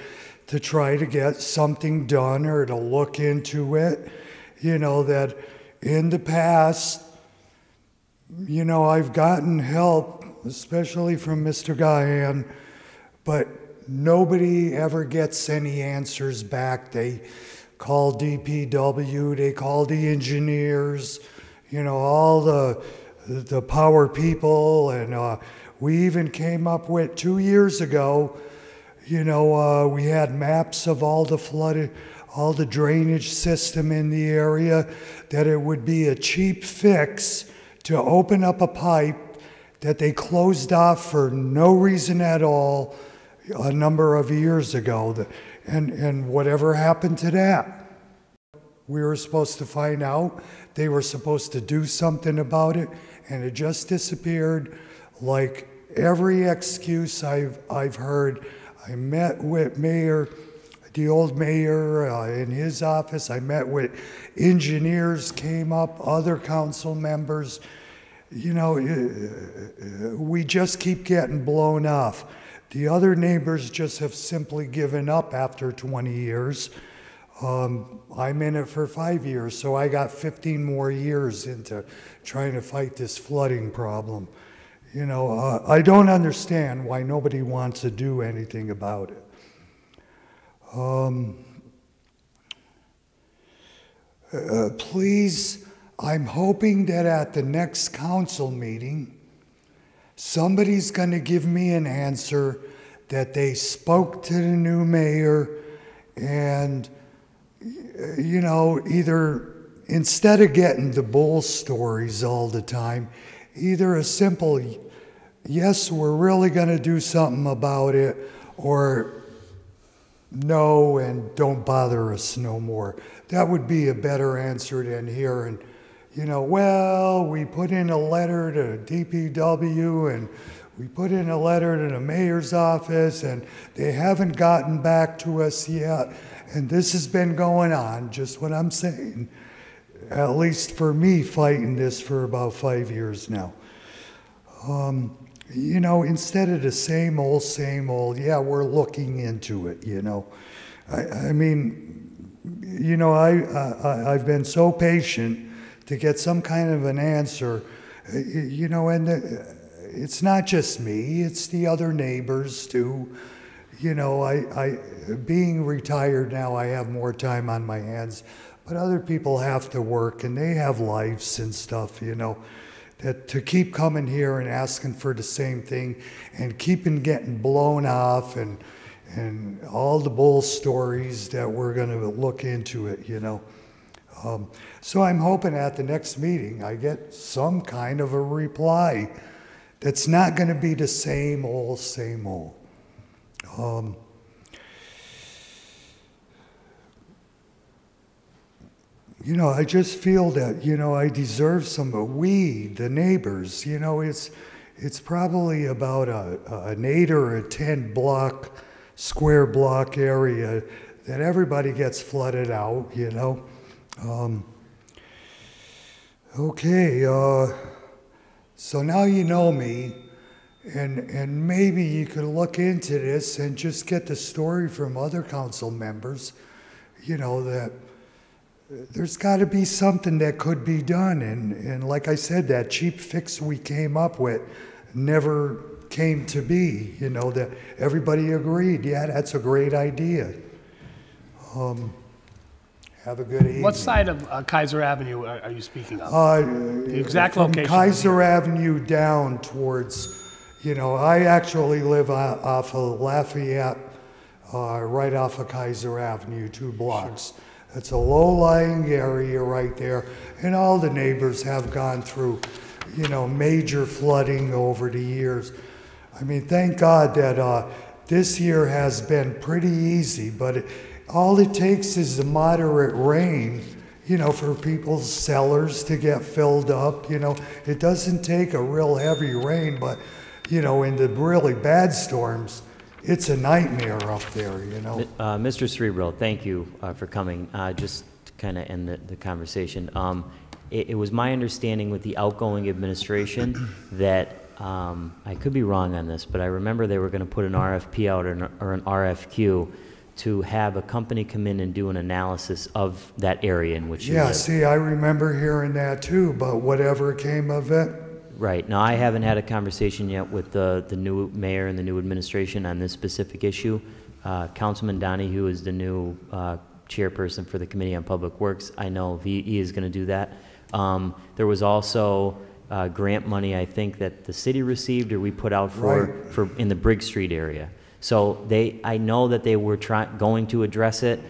to try to get something done or to look into it. You know, that in the past, you know, I've gotten help, especially from Mr. Gahan, but nobody ever gets any answers back. They call DPW, they call the engineers, you know, all the power people, and we even came up with 2 years ago, you know, we had maps of all the flooded, all the drainage system in the area, that it would be a cheap fix to open up a pipe that they closed off for no reason at all a number of years ago. And whatever happened to that? We were supposed to find out. They were supposed to do something about it, and it just disappeared. Like every excuse I've heard. I met with the old mayor in his office. I met with engineers, came up, other council members. You know, we just keep getting blown off. The other neighbors just have simply given up after 20 years. I'm in it for 5 years, so I got 15 more years into trying to fight this flooding problem. You know, I don't understand why nobody wants to do anything about it. Please, I'm hoping that at the next council meeting, somebody's going to give me an answer that they spoke to the new mayor and, you know, either instead of getting the bull stories all the time, either a simple, yes, we're really going to do something about it, or no, and don't bother us no more. That would be a better answer than hearing, you know, well, we put in a letter to DPW and we put in a letter to the mayor's office and they haven't gotten back to us yet. And this has been going on, just what I'm saying, at least for me fighting this for about 5 years now. You know, instead of the same old, yeah, we're looking into it, you know. I mean, you know, I've been so patient to get some kind of an answer, you know, and it's not just me, it's the other neighbors too. You know, being retired now, I have more time on my hands, but other people have to work and they have lives and stuff, you know. That to keep coming here and asking for the same thing and keeping getting blown off and all the bull stories that we're going to look into it, you know. So I'm hoping at the next meeting I get some kind of a reply that's not going to be the same old. You know, I just feel that, you know, I deserve the neighbors, you know, it's probably about an 8 or a 10 square block area that everybody gets flooded out, you know. Okay, so now you know me, and maybe you could look into this and just get the story from other council members, you know, that there's got to be something that could be done. And like I said, that cheap fix we came up with never came to be, you know, that everybody agreed, yeah, that's a great idea. Have a good evening. What side of Kaiser Avenue are you speaking of? The exact from location? Kaiser Avenue down towards, you know, I actually live off of Lafayette, right off of Kaiser Avenue, 2 blocks. Sure. It's a low-lying area right there, and all the neighbors have gone through, you know, major flooding over the years. I mean, thank God that this year has been pretty easy, but all it takes is the moderate rain, you know, for people's cellars to get filled up, you know. It doesn't take a real heavy rain, but, you know, in the really bad storms, it's a nightmare up there, you know. Mr. Cerebro, thank you for coming. Just to kind of end the conversation, it was my understanding with the outgoing administration that, I could be wrong on this, but I remember they were going to put an RFP out or an RFQ to have a company come in and do an analysis of that area in which you live. See, I remember hearing that too, but whatever came of it. Right. Now, I haven't had a conversation yet with the new mayor and the new administration on this specific issue. Councilman Donahue is the new chairperson for the Committee on Public Works. I know he is going to do that. There was also grant money, I think, that the city received or we put out for in the Briggs Street area. So I know that they were going to address it.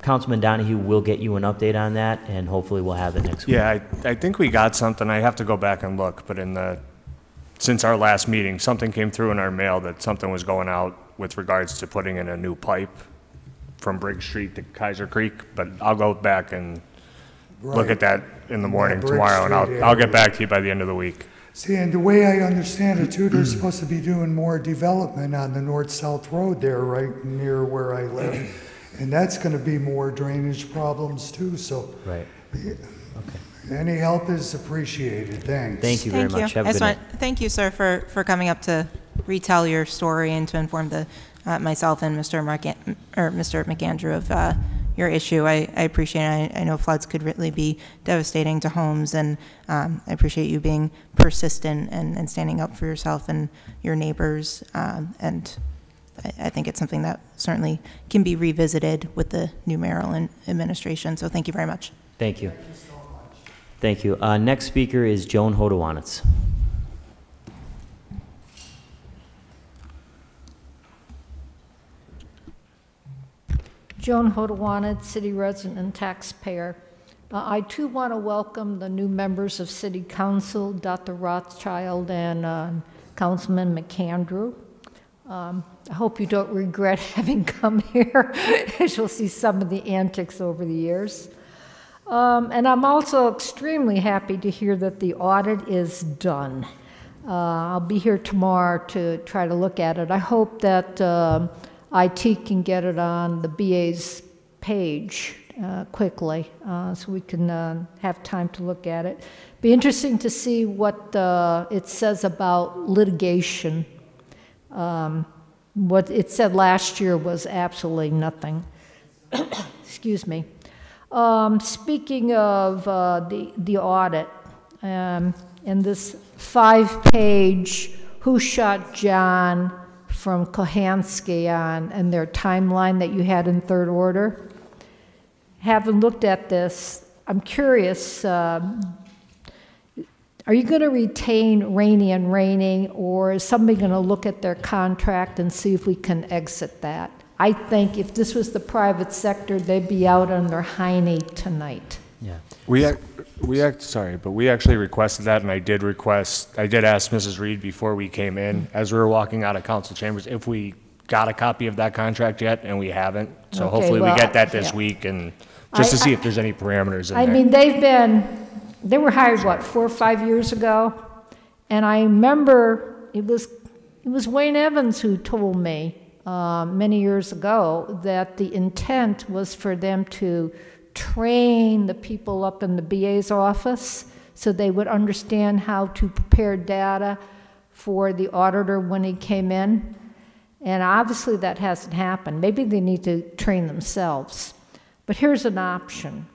Councilman Donahue will get you an update on that, and hopefully we'll have it next week. Yeah, I think we got something. I have to go back and look, but since our last meeting, something came through in our mail that something was going out with regards to putting in a new pipe from Briggs Street to Kaiser Creek, but I'll go back and look at that in the morning tomorrow, and I'll get back to you by the end of the week. See, and the way I understand it too, they're supposed to be doing more development on the north-south road there, right near where I live. And that's going to be more drainage problems too, so. Right. Okay. Any help is appreciated, thanks. Thank you very much. Have a good night. Thank you, sir, for coming up to retell your story and to inform myself and Mr. McAndrew of your issue. I appreciate it. I know floods could really be devastating to homes, and I appreciate you being persistent and standing up for yourself and your neighbors. And I think it's something that certainly can be revisited with the new mayoral administration. So thank you very much. Thank you. Thank you. Next speaker is Joan Hodowanitz. Joan Hodowanitz, city resident and taxpayer. I too want to welcome the new members of City Council, Dr. Rothschild and Councilman McAndrew. I hope you don't regret having come here, as you'll see some of the antics over the years. And I'm also extremely happy to hear that the audit is done. I'll be here tomorrow to try to look at it. I hope that IT can get it on the BA's page quickly, so we can have time to look at it. Be interesting to see what it says about litigation. What it said last year was absolutely nothing. Excuse me. Speaking of the audit, and this 5-page Who Shot John from Kohansky and their timeline that you had in third order. Having looked at this, I'm curious, are you going to retain Rainey and Rainey, or is somebody going to look at their contract and see if we can exit that? I think if this was the private sector, they'd be out on their hiney tonight. Yeah. We actually requested that, and I did ask Mrs. Reed before we came in, as we were walking out of council chambers, if we got a copy of that contract yet, and we haven't. So okay, hopefully well, we get that this yeah. week, and just to see if there's any parameters in there. I mean, they were hired, what, 4 or 5 years ago? And I remember it was Wayne Evans who told me many years ago that the intent was for them to train the people up in the BA's office so they would understand how to prepare data for the auditor when he came in. And obviously that hasn't happened. Maybe they need to train themselves. But here's an option.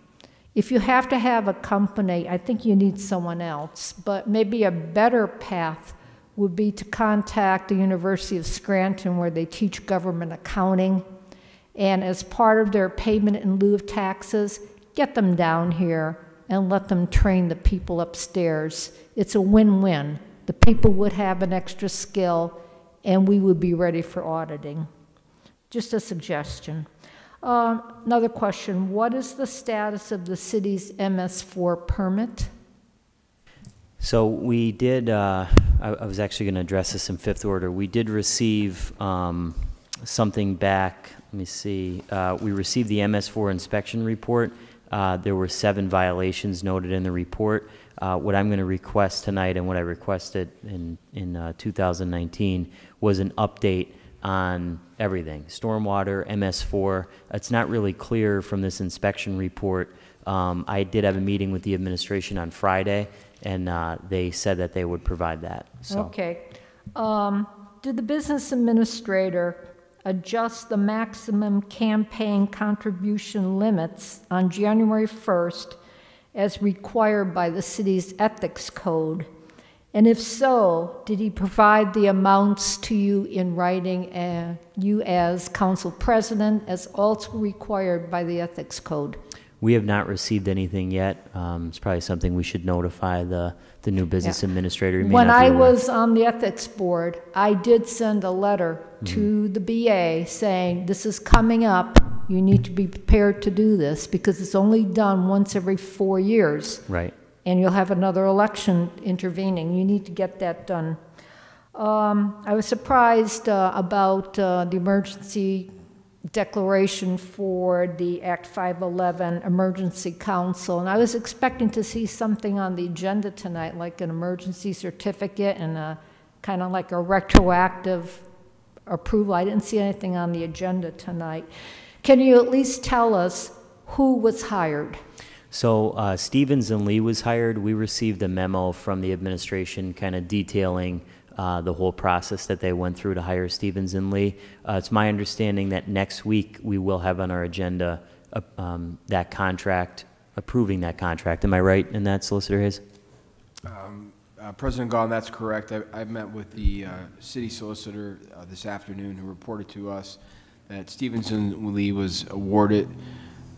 If you have to have a company, I think you need someone else, but maybe a better path would be to contact the University of Scranton, where they teach government accounting, and as part of their payment in lieu of taxes, get them down here and let them train the people upstairs. It's a win-win. The people would have an extra skill, and we would be ready for auditing. Just a suggestion. Another question, what is the status of the city's MS4 permit? So we did, I was actually going to address this in fifth order. We did receive something back. Let me see. We received the MS4 inspection report. There were 7 violations noted in the report. What I'm going to request tonight, and what I requested in 2019, was an update on everything. Stormwater, MS4. It's not really clear from this inspection report. I did have a meeting with the administration on Friday, and they said that they would provide that. So. Okay. Did the business administrator adjust the maximum campaign contribution limits on January 1st as required by the city's ethics code? And if so, did he provide the amounts to you in writing, you as council president, as also required by the ethics code? We have not received anything yet. It's probably something we should notify the new business administrator. When I was on the ethics board, I did send a letter to the BA saying, this is coming up, you need to be prepared to do this, because it's only done once every 4 years. Right. And you'll have another election intervening. You need to get that done. I was surprised about the emergency declaration for the Act 511 Emergency Council, and I was expecting to see something on the agenda tonight, like an emergency certificate and a kind of like a retroactive approval. I didn't see anything on the agenda tonight. Can you at least tell us who was hired? So Stevens and Lee was hired. We received a memo from the administration kind of detailing the whole process that they went through to hire Stevens and Lee. It's my understanding that next week we will have on our agenda that contract, approving that contract. Am I right in that, Solicitor Hayes? President Gahn, that's correct. I met with the city solicitor this afternoon, who reported to us that Stevenson Lee was awarded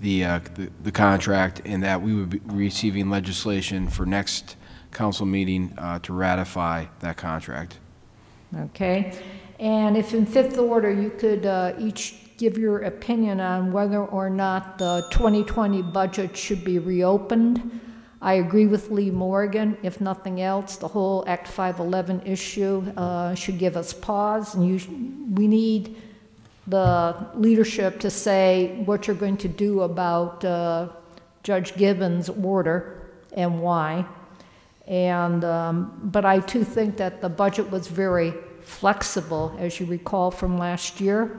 the contract, and that we would be receiving legislation for next council meeting to ratify that contract. Okay. And if in fifth order you could each give your opinion on whether or not the 2020 budget should be reopened. I agree with Lee Morgan. If nothing else, the whole Act 511 issue should give us pause, and we need the leadership to say what you're going to do about Judge Gibbons' order and why. And but I too think that the budget was very flexible, as you recall from last year,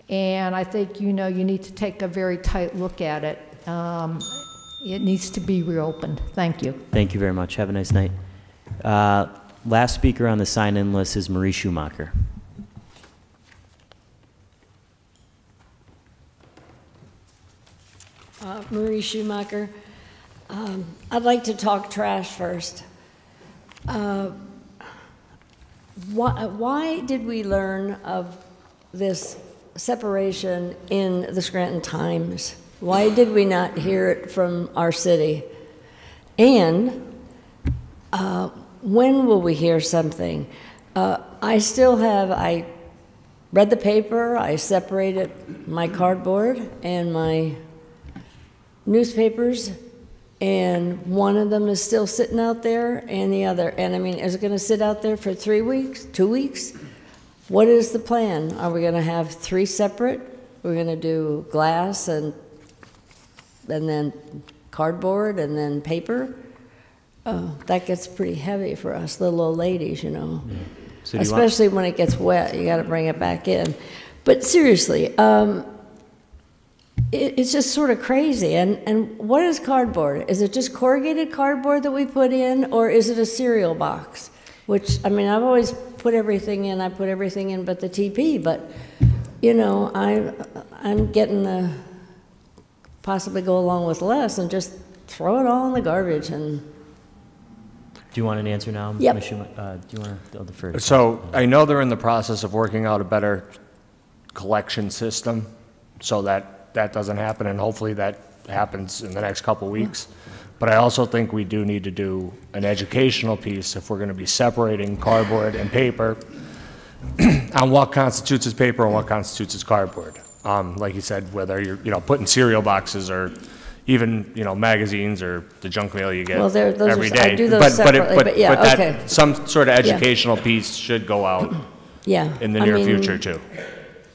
and I think you need to take a very tight look at it. It needs to be reopened. Thank you. Thank you very much. Have a nice night. Last speaker on the sign-in list is Marie Schumacher. Marie Schumacher. I'd like to talk trash first. Why did we learn of this separation in the Scranton Times? Why did we not hear it from our city? And when will we hear something? I read the paper, I separated my cardboard and my newspapers, and one of them is still sitting out there, and the other, and I mean, is it gonna sit out there for 3 weeks, 2 weeks? What is the plan? Are we gonna have 3 separate? We're gonna do glass and then cardboard and then paper? Oh, that gets pretty heavy for us little old ladies, you know. Yeah. So especially when it gets wet, you gotta bring it back in. But seriously, it's just sort of crazy. And what is cardboard? Is it just corrugated cardboard that we put in, or is it a cereal box? Which, I mean, I've always put everything in. I put everything in but the TP, but, you know, I'm getting to possibly go along with less and just throw it all in the garbage. And do you want an answer now? Yep. Do you want to defer? So I know they're in the process of working out a better collection system so that doesn't happen, and hopefully that happens in the next couple weeks. But I also think we do need to do an educational piece if we're going to be separating cardboard and paper on what constitutes as paper and what constitutes as cardboard. Like you said, whether you're putting cereal boxes or even magazines or the junk mail you get every day. I do those separately, but yeah, okay. That, some sort of educational piece should go out in the near future too.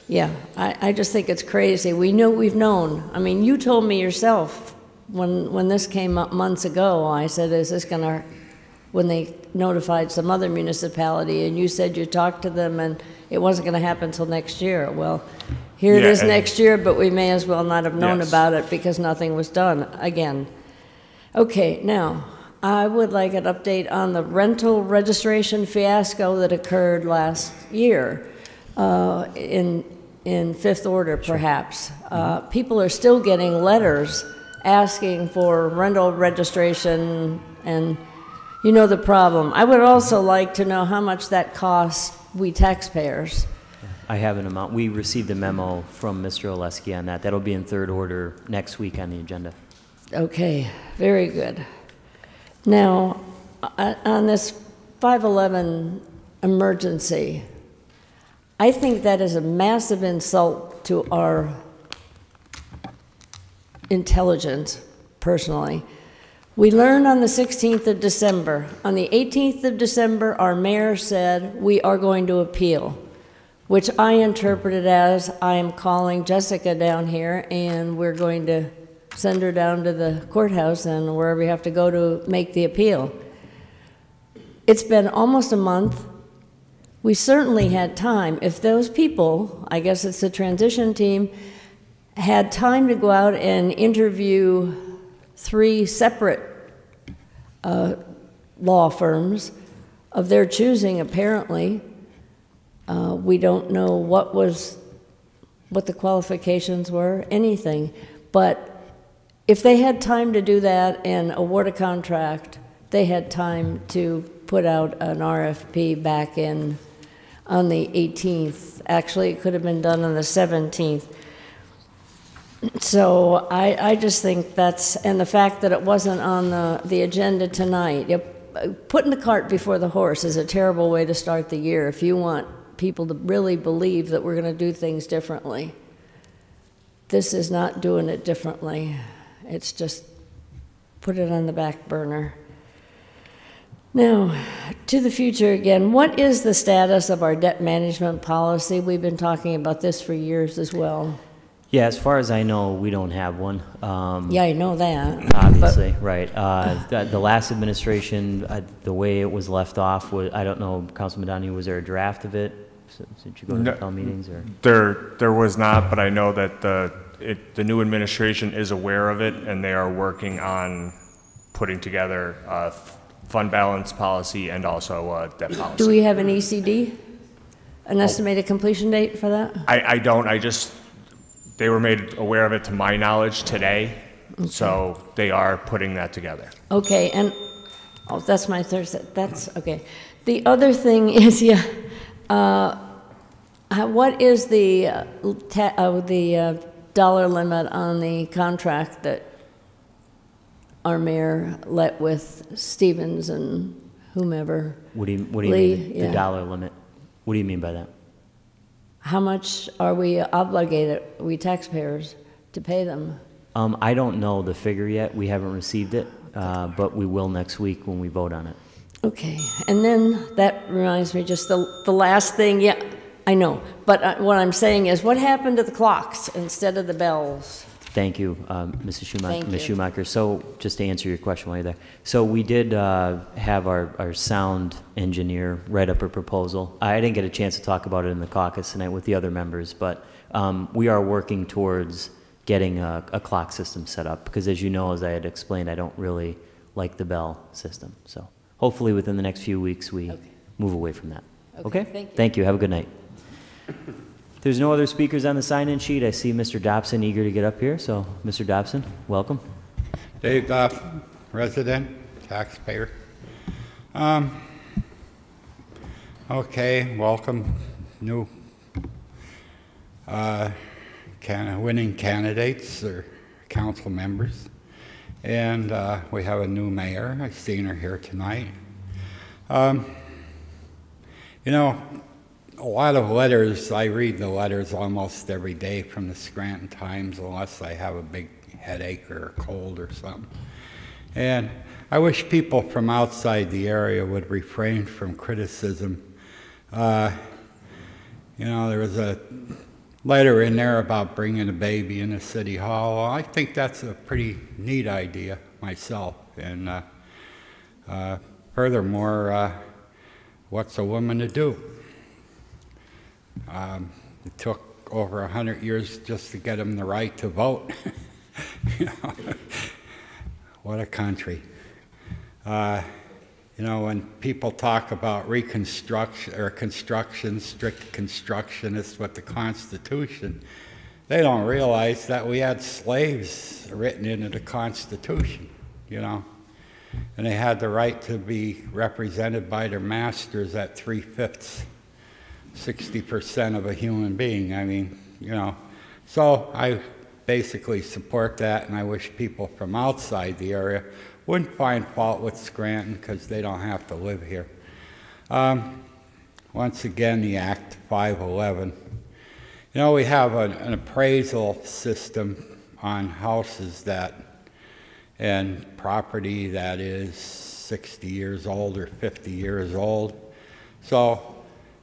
Yeah, I just think it's crazy. We've known. I mean, you told me yourself when this came up months ago, I said, is this going to, when they notified some other municipality, and you said you talked to them and it wasn't going to happen until next year. Well, here it is next year, but we may as well not have known about it because nothing was done again. Okay, now, I would like an update on the rental registration fiasco that occurred last year in fifth order, perhaps. People are still getting letters asking for rental registration, and you know the problem. I would also like to know how much that costs we taxpayers. I have an amount. We received a memo from Mr. Oleski on that. That'll be in third order next week on the agenda. Okay, very good. Now, on this 511 emergency, I think that is a massive insult to our intelligence, personally. We learned on the 16th of December. On the 18th of December, our mayor said, we are going to appeal, which I interpreted as, I am calling Jessica down here, and we're going to send her down to the courthouse and wherever we have to go to make the appeal. It's been almost a month. We certainly had time. If those people, I guess it's the transition team, had time to go out and interview 3 separate law firms of their choosing, apparently. We don't know what the qualifications were, anything. But if they had time to do that and award a contract, they had time to put out an RFP back in on the 18th. Actually, it could have been done on the 17th. So I just think that's, and the fact that it wasn't on the agenda tonight, putting the cart before the horse is a terrible way to start the year if you want people to really believe that we're going to do things differently. This is not doing it differently. It's just put it on the back burner. Now, to the future again, what is the status of our debt management policy? We've been talking about this for years as well. Yeah, as far as I know, we don't have one. Yeah, I know that. Obviously, right. The last administration, the way it was left off, was, I don't know, Councilman Donahue, was there a draft of it? Did you go to the town meetings? Or? There was not, but I know that the new administration is aware of it, and they are working on putting together a fund balance policy and also a debt policy. Do we have an ECD? An estimated completion date for that? I don't. They were made aware of it to my knowledge today, okay. So they are putting that together. Okay, and oh, that's my third set. That's okay. The other thing is, yeah, what is the dollar limit on the contract that our mayor let with Stevens and whomever? What do you Lee, mean? yeah. The dollar limit? What do you mean by that? How much are we obligated, we taxpayers, to pay them? I don't know the figure yet. We haven't received it, but we will next week when we vote on it. Okay, and then that reminds me, just the last thing, yeah, I know, but what I'm saying is, what happened to the clocks instead of the bells? Thank you, Mrs. Schumacher. Thank Ms. you. Schumacher. So just to answer your question while you're there. So we did have our sound engineer write up a proposal. I didn't get a chance to talk about it in the caucus tonight with the other members, but we are working towards getting a clock system set up because, as you know, as I had explained, I don't really like the bell system. So hopefully within the next few weeks we move away from that. Okay? Thank you. Thank you. Have a good night. If there's no other speakers on the sign-in sheet, I see Mr. Dobson eager to get up here. So, Mr. Dobson, welcome. Dave Dobson, resident, taxpayer. Okay, welcome, new winning candidates or council members. And we have a new mayor. I've seen her here tonight. You know, a lot of letters, I read the letters almost every day from the Scranton Times unless I have a big headache or a cold or something. And I wish people from outside the area would refrain from criticism. You know, there was a letter in there about bringing a baby into City Hall. I think that's a pretty neat idea myself. And furthermore, what's a woman to do? It took over 100 years just to get them the right to vote. You know, what a country. You know, when people talk about reconstruction or construction, strict constructionists with the Constitution, they don't realize that we had slaves written into the Constitution, you know, and they had the right to be represented by their masters at 3/5. 60% of a human being. I mean, you know, so I basically support that, and I wish people from outside the area wouldn't find fault with Scranton because they don't have to live here. Once again, the Act 511. You know, we have an appraisal system on houses and property that is 60 years old or 50 years old. So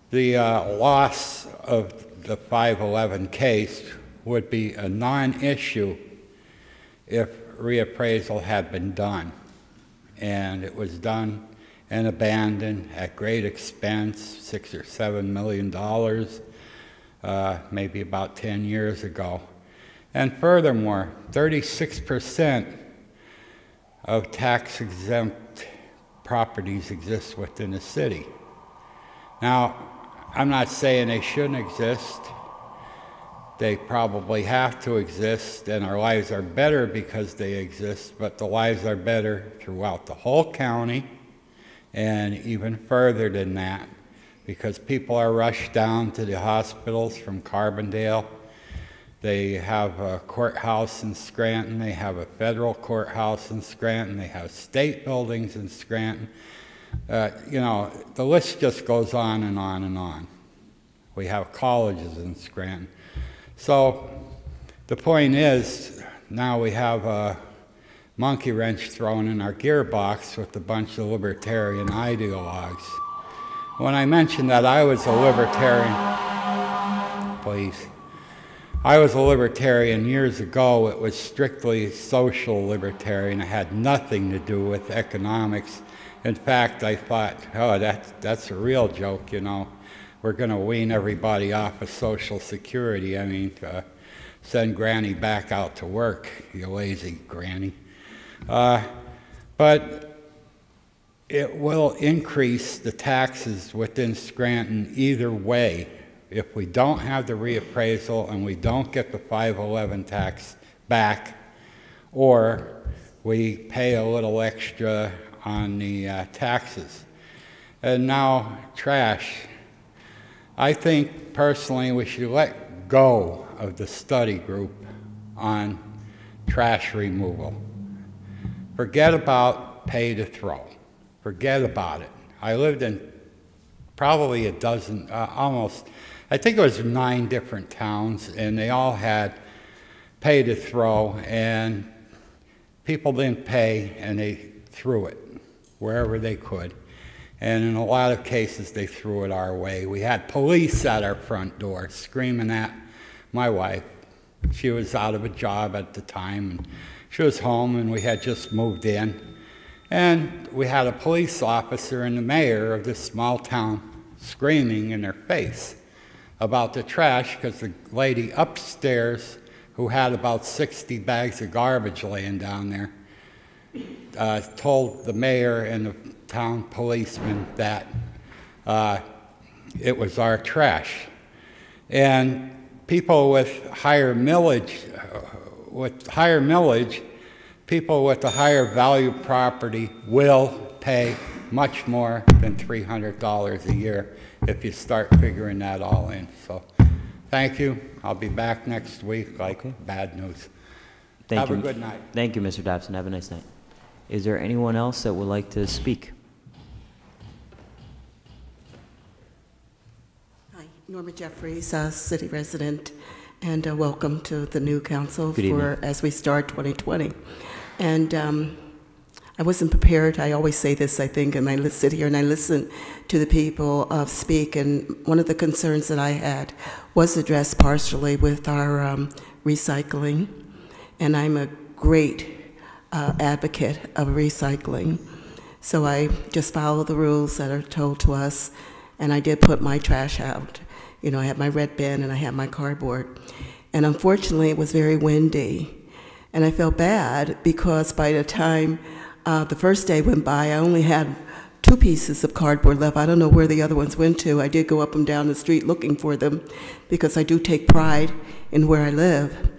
the loss of the 511 case would be a non-issue if reappraisal had been done. And it was done and abandoned at great expense, $6 or $7 million, maybe about 10 years ago. And furthermore, 36% of tax-exempt properties exist within the city. Now, I'm not saying they shouldn't exist, They probably have to exist, and our lives are better because they exist, but the lives are better throughout the whole county and even further than that, because people are rushed down to the hospitals from Carbondale. They have a courthouse in Scranton. They have a federal courthouse in Scranton. They have state buildings in Scranton. You know, the list just goes on and on and on. We have colleges in Scranton. So the point is, now we have a monkey wrench thrown in our gearbox with a bunch of libertarian ideologues. When I mentioned that I was a libertarian, please, I was a libertarian years ago. It was strictly social libertarian. It had nothing to do with economics. In fact, I thought, oh, that's a real joke, you know. We're going to wean everybody off of Social Security. I mean, send Granny back out to work, you lazy Granny. But it will increase the taxes within Scranton either way. If we don't have the reappraisal and we don't get the 511 tax back, or we pay a little extra on the taxes. And now, trash. I think personally we should let go of the study group on trash removal. Forget about pay to throw. Forget about it. I lived in probably a dozen, almost, I think it was 9 different towns, and they all had pay to throw, and people didn't pay, and they threw it wherever they could. And in a lot of cases, they threw it our way. We had police at our front door screaming at my wife. She was out of a job at the time, and she was home, and we had just moved in. And we had a police officer and the mayor of this small town screaming in their face about the trash, because the lady upstairs, who had about 60 bags of garbage laying down there, told the mayor and the town policeman that it was our trash. And people with higher millage, people with a higher value property will pay much more than $300 a year if you start figuring that all in. So thank you. I'll be back next week, like bad news. Have a good night. Thank you, Mr. Dobson. Have a nice night. Is there anyone else that would like to speak? Hi, Norma Jeffries, city resident, and welcome to the new council as we start 2020. And I wasn't prepared. I always say this, I think, and I sit here and I listen to the people speak, and one of the concerns that I had was addressed partially with our recycling, and I'm a great advocate of recycling. So I just follow the rules that are told to us, and I did put my trash out. You know, I had my red bin and I had my cardboard. And unfortunately, it was very windy. And I felt bad because by the time the first day went by, I only had 2 pieces of cardboard left. I don't know where the other ones went to. I did go up and down the street looking for them because I do take pride in where I live.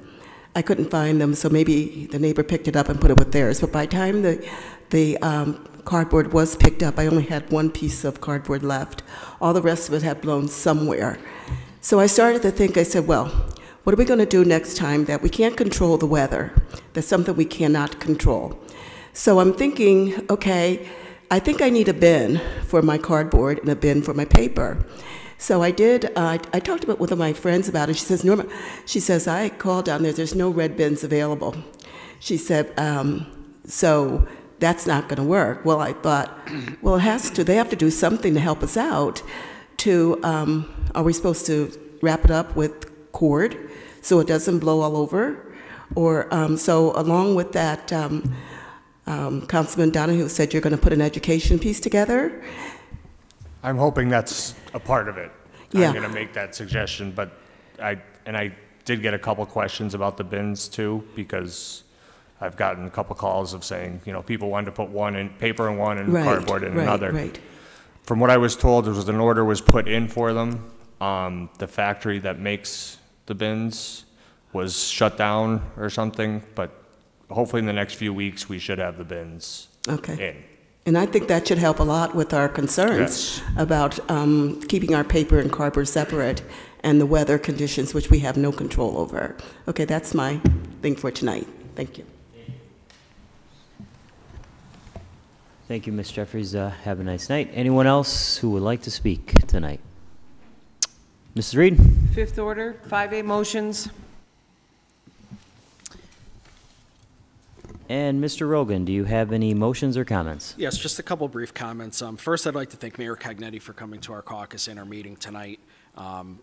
I couldn't find them, so maybe the neighbor picked it up and put it with theirs. But by the time the cardboard was picked up, I only had 1 piece of cardboard left. All the rest of it had blown somewhere. So I started to think, I said, well, what are we going to do next time that we can't control the weather? That's something we cannot control. So I'm thinking, okay, I think I need a bin for my cardboard and a bin for my paper. So I did, I talked with one of my friends about it. She says, Norma, she says, I called down there, there's no red bins available. She said, so that's not going to work. Well, I thought, well, it has to, they have to do something to help us out. Are we supposed to wrap it up with cord so it doesn't blow all over? Or, so along with that, Councilman Donahue said you're going to put an education piece together. I'm hoping that's a part of it. Yeah. I'm going to make that suggestion, but I did get a couple questions about the bins too, because I've gotten a couple calls of saying, you know, people wanted to put one in paper and one and cardboard in another. Right. From what I was told, there was an order was put in for them. The factory that makes the bins was shut down or something, but hopefully in the next few weeks, we should have the bins in. And I think that should help a lot with our concerns about keeping our paper and cardboard separate and the weather conditions, which we have no control over. Okay, that's my thing for tonight. Thank you. Thank you, Ms. Jeffries. Have a nice night. Anyone else who would like to speak tonight? Mrs. Reed? Fifth order, 5A motions. And Mr. Rogan, do you have any motions or comments? Yes, just a couple brief comments. First, I'd like to thank Mayor Cognetti for coming to our caucus and our meeting tonight.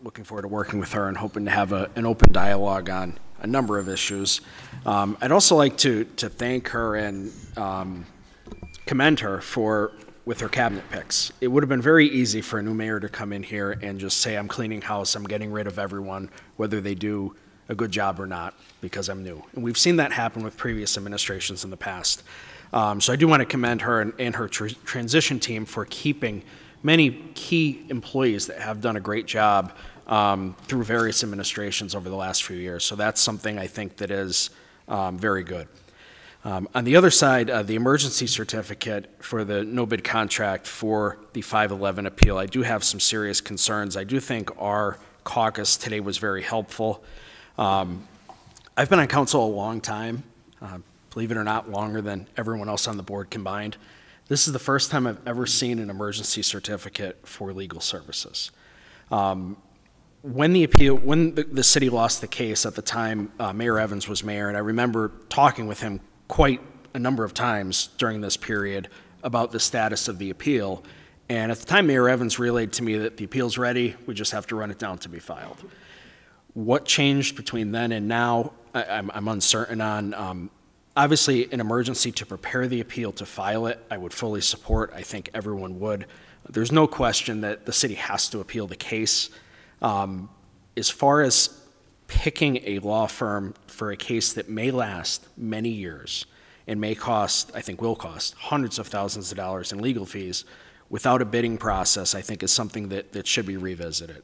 Looking forward to working with her and hoping to have an open dialogue on a number of issues. I'd also like to thank her and commend her with her cabinet picks. It would have been very easy for a new mayor to come in here and just say, I'm cleaning house, I'm getting rid of everyone, whether they do a good job or not, because I'm new. And we've seen that happen with previous administrations in the past. So I do want to commend her and her transition team for keeping many key employees that have done a great job through various administrations over the last few years. So that's something I think that is very good. On the other side, the emergency certificate for the no bid contract for the 511 appeal, I do have some serious concerns. I do think our caucus today was very helpful. I've been on council a long time, believe it or not, longer than everyone else on the board combined. This is the first time I've ever seen an emergency certificate for legal services. When the city lost the case at the time, Mayor Evans was mayor, and I remember talking with him quite a number of times during this period about the status of the appeal. And at the time, Mayor Evans relayed to me that the appeal's ready, we just have to run it down to be filed. What changed between then and now, I'm uncertain on. Obviously, an emergency to prepare the appeal to file it, I would fully support. I think everyone would. There's no question that the city has to appeal the case. As far as picking a law firm for a case that may last many years and may cost, I think will cost, hundreds of thousands of dollars in legal fees without a bidding process, I think is something that should be revisited.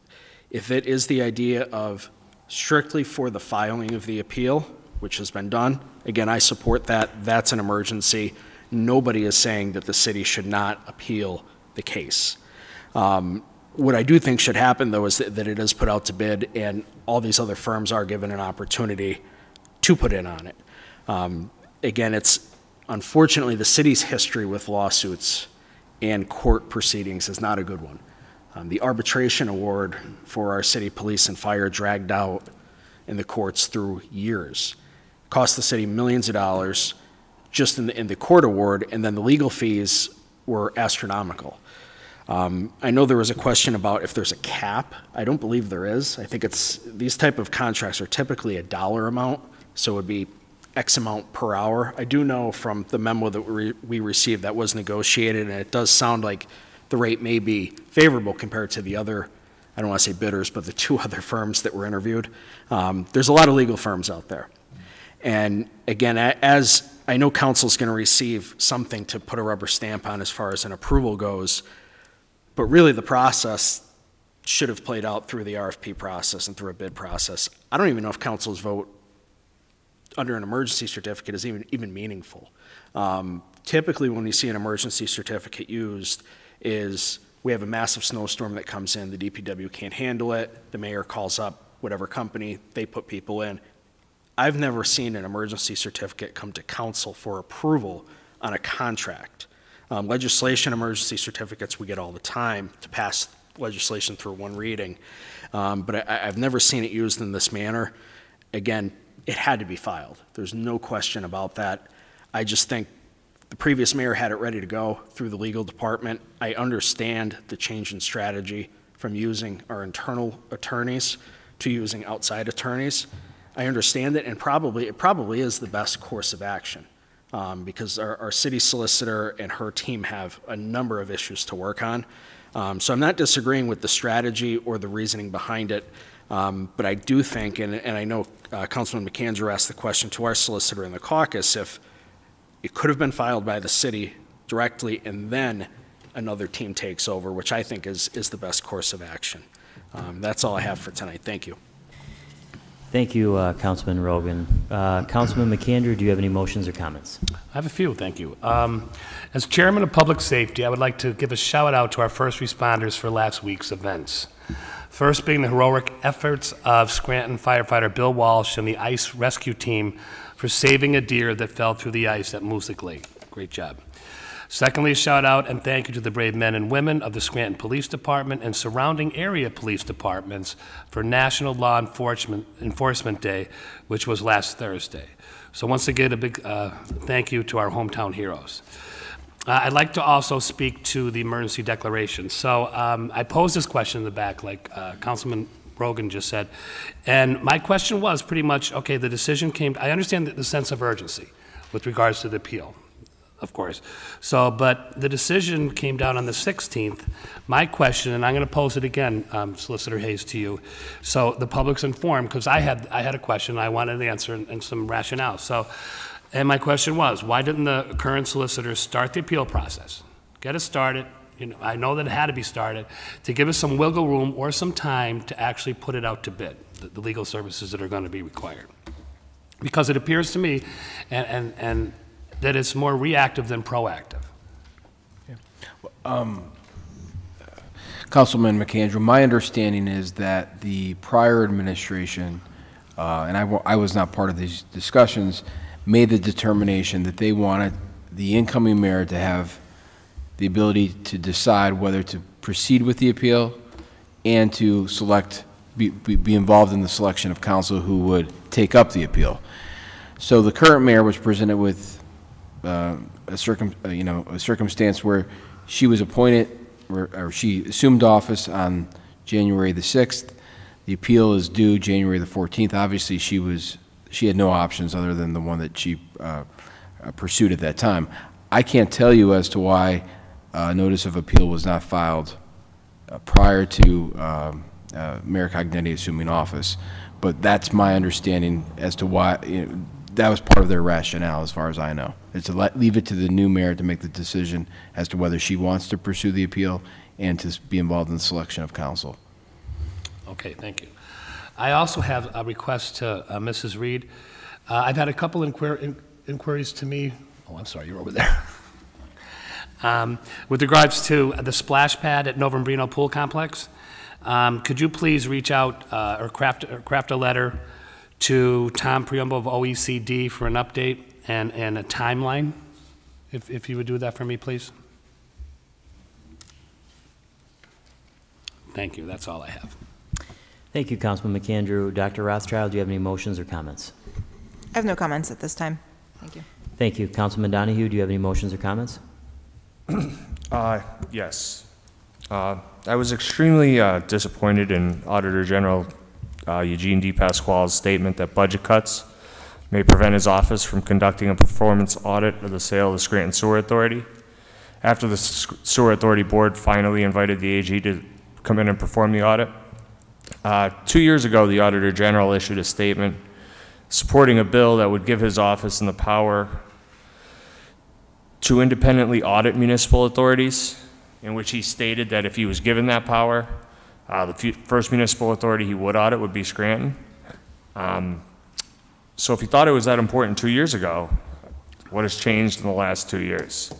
If it is the idea of strictly for the filing of the appeal, which has been done, again, I support that. That's an emergency. Nobody is saying that the city should not appeal the case. What I do think should happen, though, is that it is put out to bid and all these other firms are given an opportunity to put in on it. Again, it's unfortunately the city's history with lawsuits and court proceedings is not a good one. The arbitration award for our city police and fire dragged out in the courts through years. Cost the city millions of dollars just in the court award, and then the legal fees were astronomical. I know there was a question about if there's a cap. I don't believe there is. I think these type of contracts are typically a dollar amount, so it would be X amount per hour. I do know from the memo that we received that was negotiated, and it does sound like the rate may be favorable compared to the other, I don't want to say bidders, but the two other firms that were interviewed. There's a lot of legal firms out there. And again, as I know council's going to receive something to put a rubber stamp on as far as an approval goes, but really the process should have played out through the RFP process and through a bid process. I don't even know if council's vote under an emergency certificate is even meaningful. Typically when you see an emergency certificate used is we have a massive snowstorm that comes in, the DPW can't handle it, the mayor calls up whatever company, they put people in. I've never seen an emergency certificate come to council for approval on a contract. Legislation emergency certificates we get all the time to pass legislation through one reading, but I've never seen it used in this manner. Again, it had to be filed. There's no question about that. I just think the previous mayor had it ready to go through the legal department. I understand the change in strategy from using our internal attorneys to using outside attorneys. I understand it, and it probably is the best course of action because our city solicitor and her team have a number of issues to work on. So I'm not disagreeing with the strategy or the reasoning behind it, but I do think, and I know Councilman McAndrew asked the question to our solicitor in the caucus, if it could have been filed by the city directly and then another team takes over, which I think is the best course of action. That's all I have for tonight. Thank you. Thank you, Councilman Rogan. Councilman McAndrew, do you have any motions or comments? I have a few, thank you. As Chairman of Public Safety, I would like to give a shout out to our first responders for last week's events. First being the heroic efforts of Scranton firefighter Bill Walsh and the ice rescue team for saving a deer that fell through the ice at Moosic Lake. Great job. Secondly, a shout out and thank you to the brave men and women of the Scranton Police Department and surrounding area police departments for National Law Enforcement Day, which was last Thursday. So once again, a big thank you to our hometown heroes. I'd like to also speak to the emergency declaration. So I posed this question in the back, like Councilman Rogan just said, and my question was pretty much, okay, the decision came, I understand the sense of urgency with regards to the appeal, of course. So, but the decision came down on the 16th. My question, and I'm going to pose it again, Solicitor Hayes, to you, so the public's informed, because I had a question, I wanted an answer and some rationale. So, and my question was, why didn't the current solicitor start the appeal process? Get it started. You know, I know that it had to be started to give us some wiggle room or some time to actually put it out to bid, the legal services that are going to be required. Because it appears to me, and that it's more reactive than proactive. Yeah. Councilman McAndrew, my understanding is that the prior administration, and I was not part of these discussions, made the determination that they wanted the incoming mayor to have the ability to decide whether to proceed with the appeal and to select, be involved in the selection of council who would take up the appeal. So the current mayor was presented with a circumstance where she was appointed, or she assumed office on January the 6th. The appeal is due January the 14th. Obviously, she had no options other than the one that she pursued at that time. I can't tell you as to why notice of appeal was not filed prior to Mayor Cognetti assuming office, but that's my understanding as to why that was part of their rationale, as far as I know. It's to leave it to the new mayor to make the decision as to whether she wants to pursue the appeal and to be involved in the selection of council. Okay, thank you. I also have a request to Mrs. Reed. I've had a couple inquiries to me. Oh, I'm sorry, you're over there. With regards to the splash pad at Novembrino Pool Complex, could you please reach out or craft a letter to Tom Priumbo of OECD for an update and a timeline, if you would do that for me, please? Thank you. That's all I have. Thank you, Councilman McAndrew. Dr. Rothschild, do you have any motions or comments? I have no comments at this time. Thank you. Thank you. Councilman Donahue, do you have any motions or comments? Yes. I was extremely disappointed in Auditor General Eugene D. Pasquale's statement that budget cuts may prevent his office from conducting a performance audit of the sale of the Scranton Sewer Authority. After the Sewer Authority Board finally invited the AG to come in and perform the audit, 2 years ago, the Auditor General issued a statement supporting a bill that would give his office the power to independently audit municipal authorities, in which he stated that if he was given that power, the first municipal authority he would audit would be Scranton. So if he thought it was that important 2 years ago, what has changed in the last 2 years?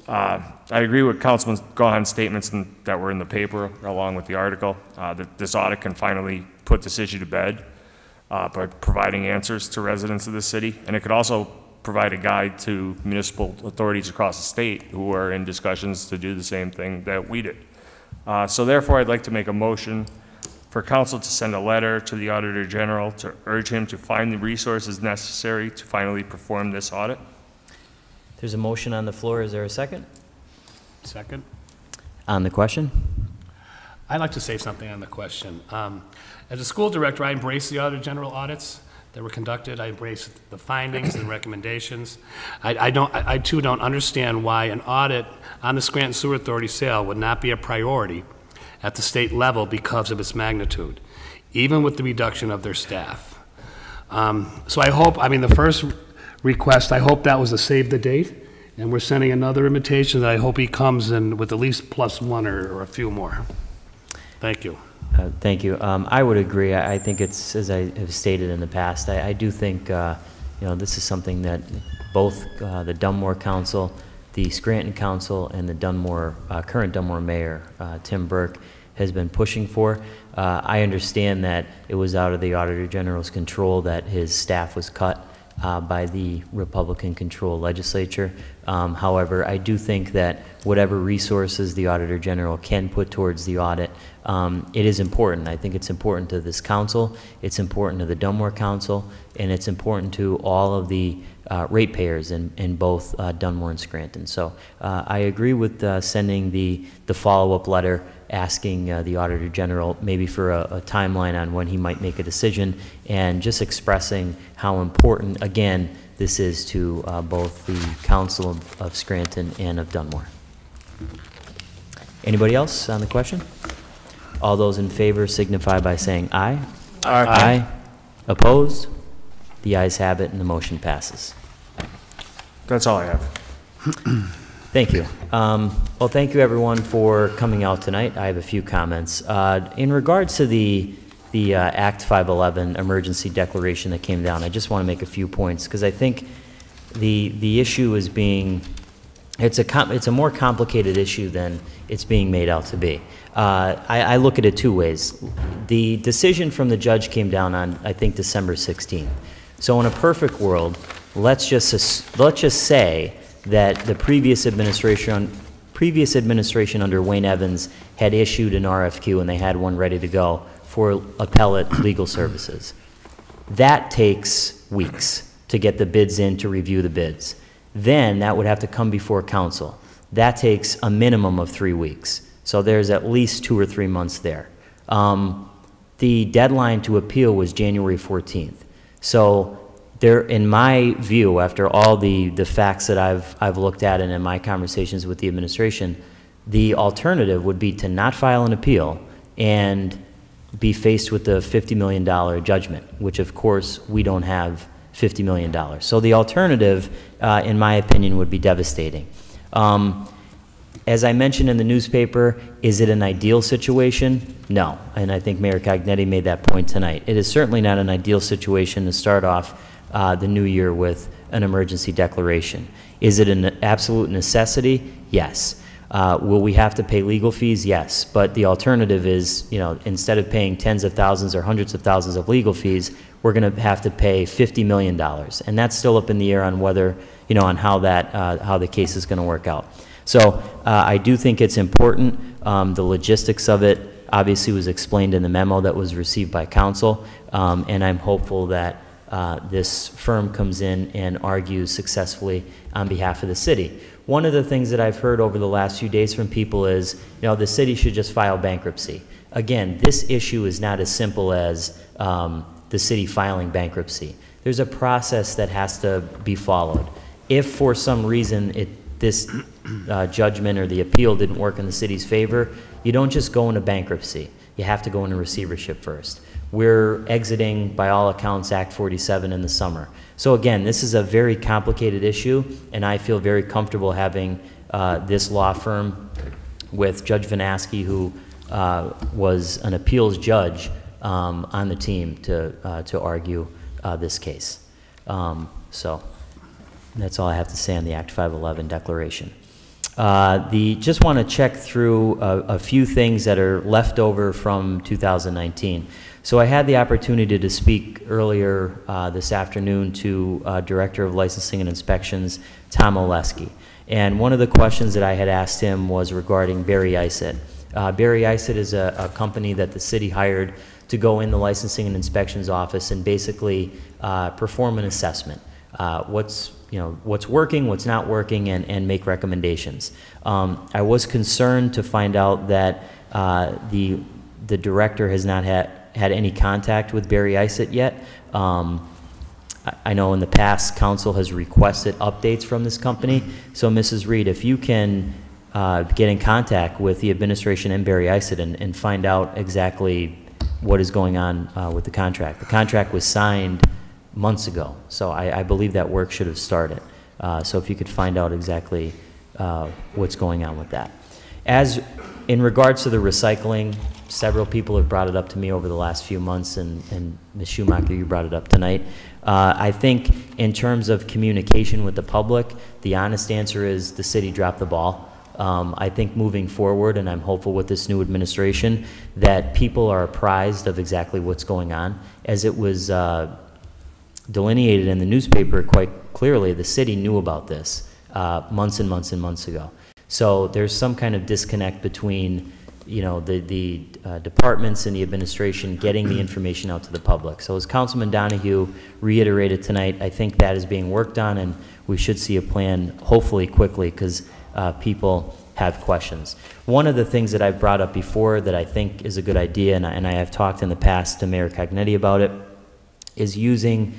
I agree with Councilman Gahan's statements that were in the paper along with the article, that this audit can finally put this issue to bed by providing answers to residents of the city. And it could also provide a guide to municipal authorities across the state who are in discussions to do the same thing that we did. So therefore, I'd like to make a motion for council to send a letter to the Auditor General to urge him to find the resources necessary to finally perform this audit. There's a motion on the floor. Is there a second? Second. On the question? I'd like to say something on the question. As a school director, I embrace the Auditor General audits that were conducted. I embrace the findings and recommendations. I too don't understand why an audit on the Scranton Sewer Authority sale would not be a priority at the state level because of its magnitude, even with the reduction of their staff. So I hope, the first request, I hope that was a save the date, and we're sending another invitation that I hope he comes in with at least +1 or a few more. Thank you. Thank you. I would agree. I think it's, as I have stated in the past, I do think, this is something that both the Dunmore Council, the Scranton Council, and the current Dunmore Mayor, Tim Burke, has been pushing for. I understand that it was out of the Auditor General's control that his staff was cut by the Republican-controlled legislature. However, I do think that whatever resources the Auditor General can put towards the audit, it is important. I think it's important to this council, it's important to the Dunmore Council, and it's important to all of the ratepayers in both Dunmore and Scranton. So I agree with sending the follow-up letter asking the Auditor General maybe for a timeline on when he might make a decision, and just expressing how important, again, this is to both the Council of Scranton and of Dunmore. Anybody else on the question? All those in favor signify by saying aye. Aye. Aye. Opposed? The ayes have it and the motion passes. That's all I have. Thank you. Well, thank you everyone for coming out tonight. I have a few comments. In regards to the Act 511 emergency declaration that came down, I just want to make a few points because I think the issue is it's a more complicated issue than it's being made out to be. I look at it two ways. The decision from the judge came down on, I think, December 16th. So in a perfect world, let's just say that the previous administration under Wayne Evans had issued an RFQ and they had one ready to go for appellate legal services. That takes weeks to get the bids in, to review the bids. Then that would have to come before council. That takes a minimum of 3 weeks. So there's at least 2 or 3 months there. The deadline to appeal was January 14th. So there, in my view, after all the facts that I've looked at and in my conversations with the administration, the alternative would be to not file an appeal and be faced with the $50 million judgment, which of course we don't have $50 million. So the alternative, in my opinion, would be devastating. As I mentioned in the newspaper, is it an ideal situation? No, and I think Mayor Cognetti made that point tonight. It is certainly not an ideal situation to start off the new year with an emergency declaration. Is it an absolute necessity? Yes. Will we have to pay legal fees? Yes. But the alternative is, instead of paying tens of thousands or hundreds of thousands of legal fees, we're going to have to pay $50 million. And that's still up in the air on whether, on how the case is going to work out. So I do think it's important. The logistics of it obviously was explained in the memo that was received by council. And I'm hopeful that this firm comes in and argues successfully on behalf of the city. One of the things that I've heard over the last few days from people is, the city should just file bankruptcy. Again, this issue is not as simple as the city filing bankruptcy. There's a process that has to be followed. If for some reason this judgment or the appeal didn't work in the city's favor, you don't just go into bankruptcy. You have to go into receivership first. We're exiting, by all accounts, Act 47 in the summer. So again, this is a very complicated issue, and I feel very comfortable having this law firm with Judge Vanaski, who was an appeals judge, on the team to argue this case. So that's all I have to say on the Act 511 declaration. Just want to check through a few things that are left over from 2019. So I had the opportunity to speak earlier this afternoon to Director of Licensing and Inspections, Tom Oleski. And one of the questions that I had asked him was regarding Barry Iset. Barry Iset is a company that the city hired to go in the Licensing and Inspections office and basically perform an assessment. What's working, what's not working, and make recommendations. I was concerned to find out that the director has not had any contact with Barry Iset yet. I know in the past council has requested updates from this company. So Mrs. Reed, if you can get in contact with the administration and Barry Iset and find out exactly what is going on with the contract. The contract was signed months ago, so I believe that work should have started. So if you could find out exactly what's going on with that. As in regards to the recycling several people have brought it up to me over the last few months, and Ms. Schumacher, you brought it up tonight. I think in terms of communication with the public, the honest answer is the city dropped the ball. I think moving forward, and I'm hopeful with this new administration, that people are apprised of exactly what's going on. As it was delineated in the newspaper quite clearly, the city knew about this months and months and months ago. So there's some kind of disconnect between, you know, the departments and the administration getting the information out to the public. So as Councilman Donahue reiterated tonight, I think that is being worked on, and we should see a plan hopefully quickly, because people have questions. One of the things that I've brought up before that I think is a good idea, and I have talked in the past to Mayor Cognetti about it, is using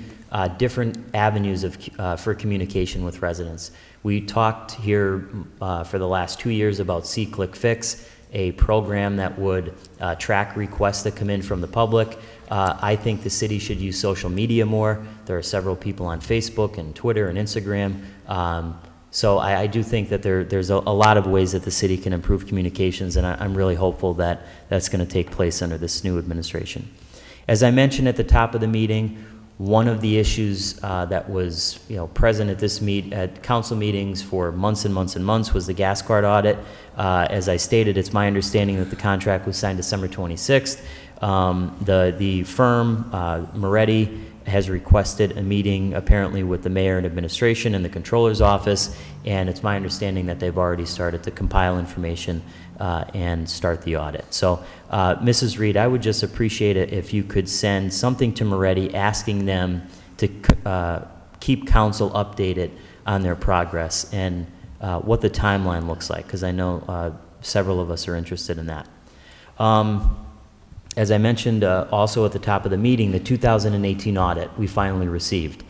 different avenues of, for communication with residents. We talked here for the last 2 years about See, Click, Fix, a program that would track requests that come in from the public. I think the city should use social media more. There are several people on Facebook and Twitter and Instagram. So I do think that there's a lot of ways that the city can improve communications, and I'm really hopeful that that's going to take place under this new administration. As I mentioned at the top of the meeting, one of the issues that was, you know, present at this at council meetings for months and months and months was the Gasguard audit. As I stated, it's my understanding that the contract was signed December 26th. The firm, Moretti, has requested a meeting apparently with the mayor and administration and the controller's office, and it's my understanding that they've already started to compile information and start the audit. So Mrs. Reed, I would just appreciate it if you could send something to Moretti asking them to keep council updated on their progress and what the timeline looks like, because I know several of us are interested in that. As I mentioned also at the top of the meeting, the 2018 audit we finally received.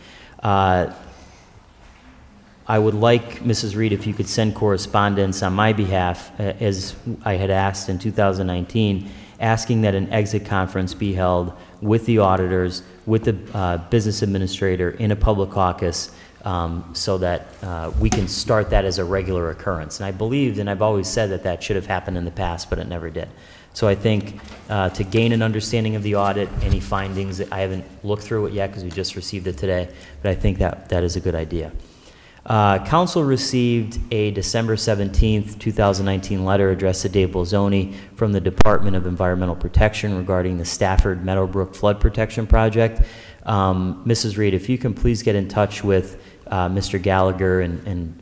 I would like, Mrs. Reed, if you could send correspondence on my behalf, as I had asked in 2019, asking that an exit conference be held with the auditors, with the business administrator in a public caucus, so that we can start that as a regular occurrence. And I believed, and I've always said that that should have happened in the past, but it never did. So I think to gain an understanding of the audit, any findings, I haven't looked through it yet because we just received it today, but I think that is a good idea. Council received a December 17th, 2019 letter addressed to Dave Bolzoni from the Department of Environmental Protection regarding the Stafford Meadowbrook Flood Protection Project. Mrs. Reed, if you can please get in touch with Mr. Gallagher and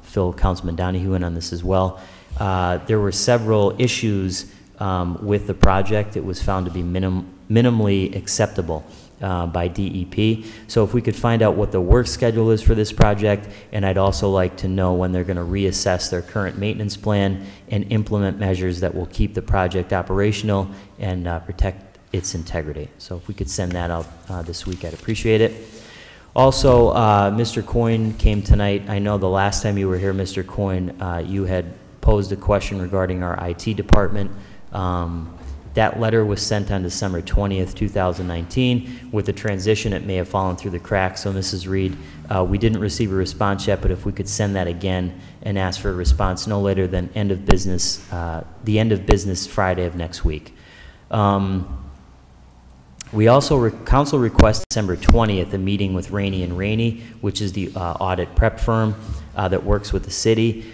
fill Councilman Donahue in on this as well. There were several issues with the project. It was found to be minimally acceptable by DEP. So if we could find out what the work schedule is for this project, and I'd also like to know when they're going to reassess their current maintenance plan and implement measures that will keep the project operational and protect its integrity. So if we could send that out this week, I'd appreciate it. Also, Mr. Coyne came tonight. I know the last time you were here, Mr. Coyne, you had posed a question regarding our IT department. That letter was sent on December 20th, 2019. With the transition, it may have fallen through the cracks. So, Mrs. Reed, we didn't receive a response yet, but if we could send that again and ask for a response no later than the end of business Friday of next week. We also, council requests December 20th, a meeting with Rainey & Rainey, which is the audit prep firm that works with the city.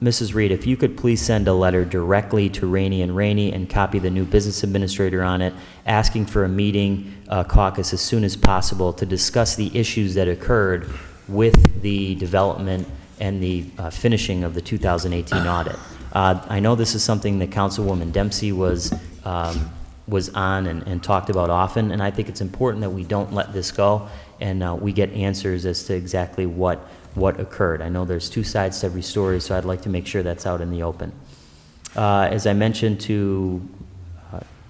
Mrs. Reed, if you could please send a letter directly to Rainey & Rainey and copy the new business administrator on it, asking for a meeting caucus as soon as possible to discuss the issues that occurred with the development and the finishing of the 2018 audit. I know this is something that Councilwoman Dempsey was on and talked about often, and I think it's important that we don't let this go and we get answers as to exactly what occurred. I know there's two sides to every story, so I'd like to make sure that's out in the open. As I mentioned to,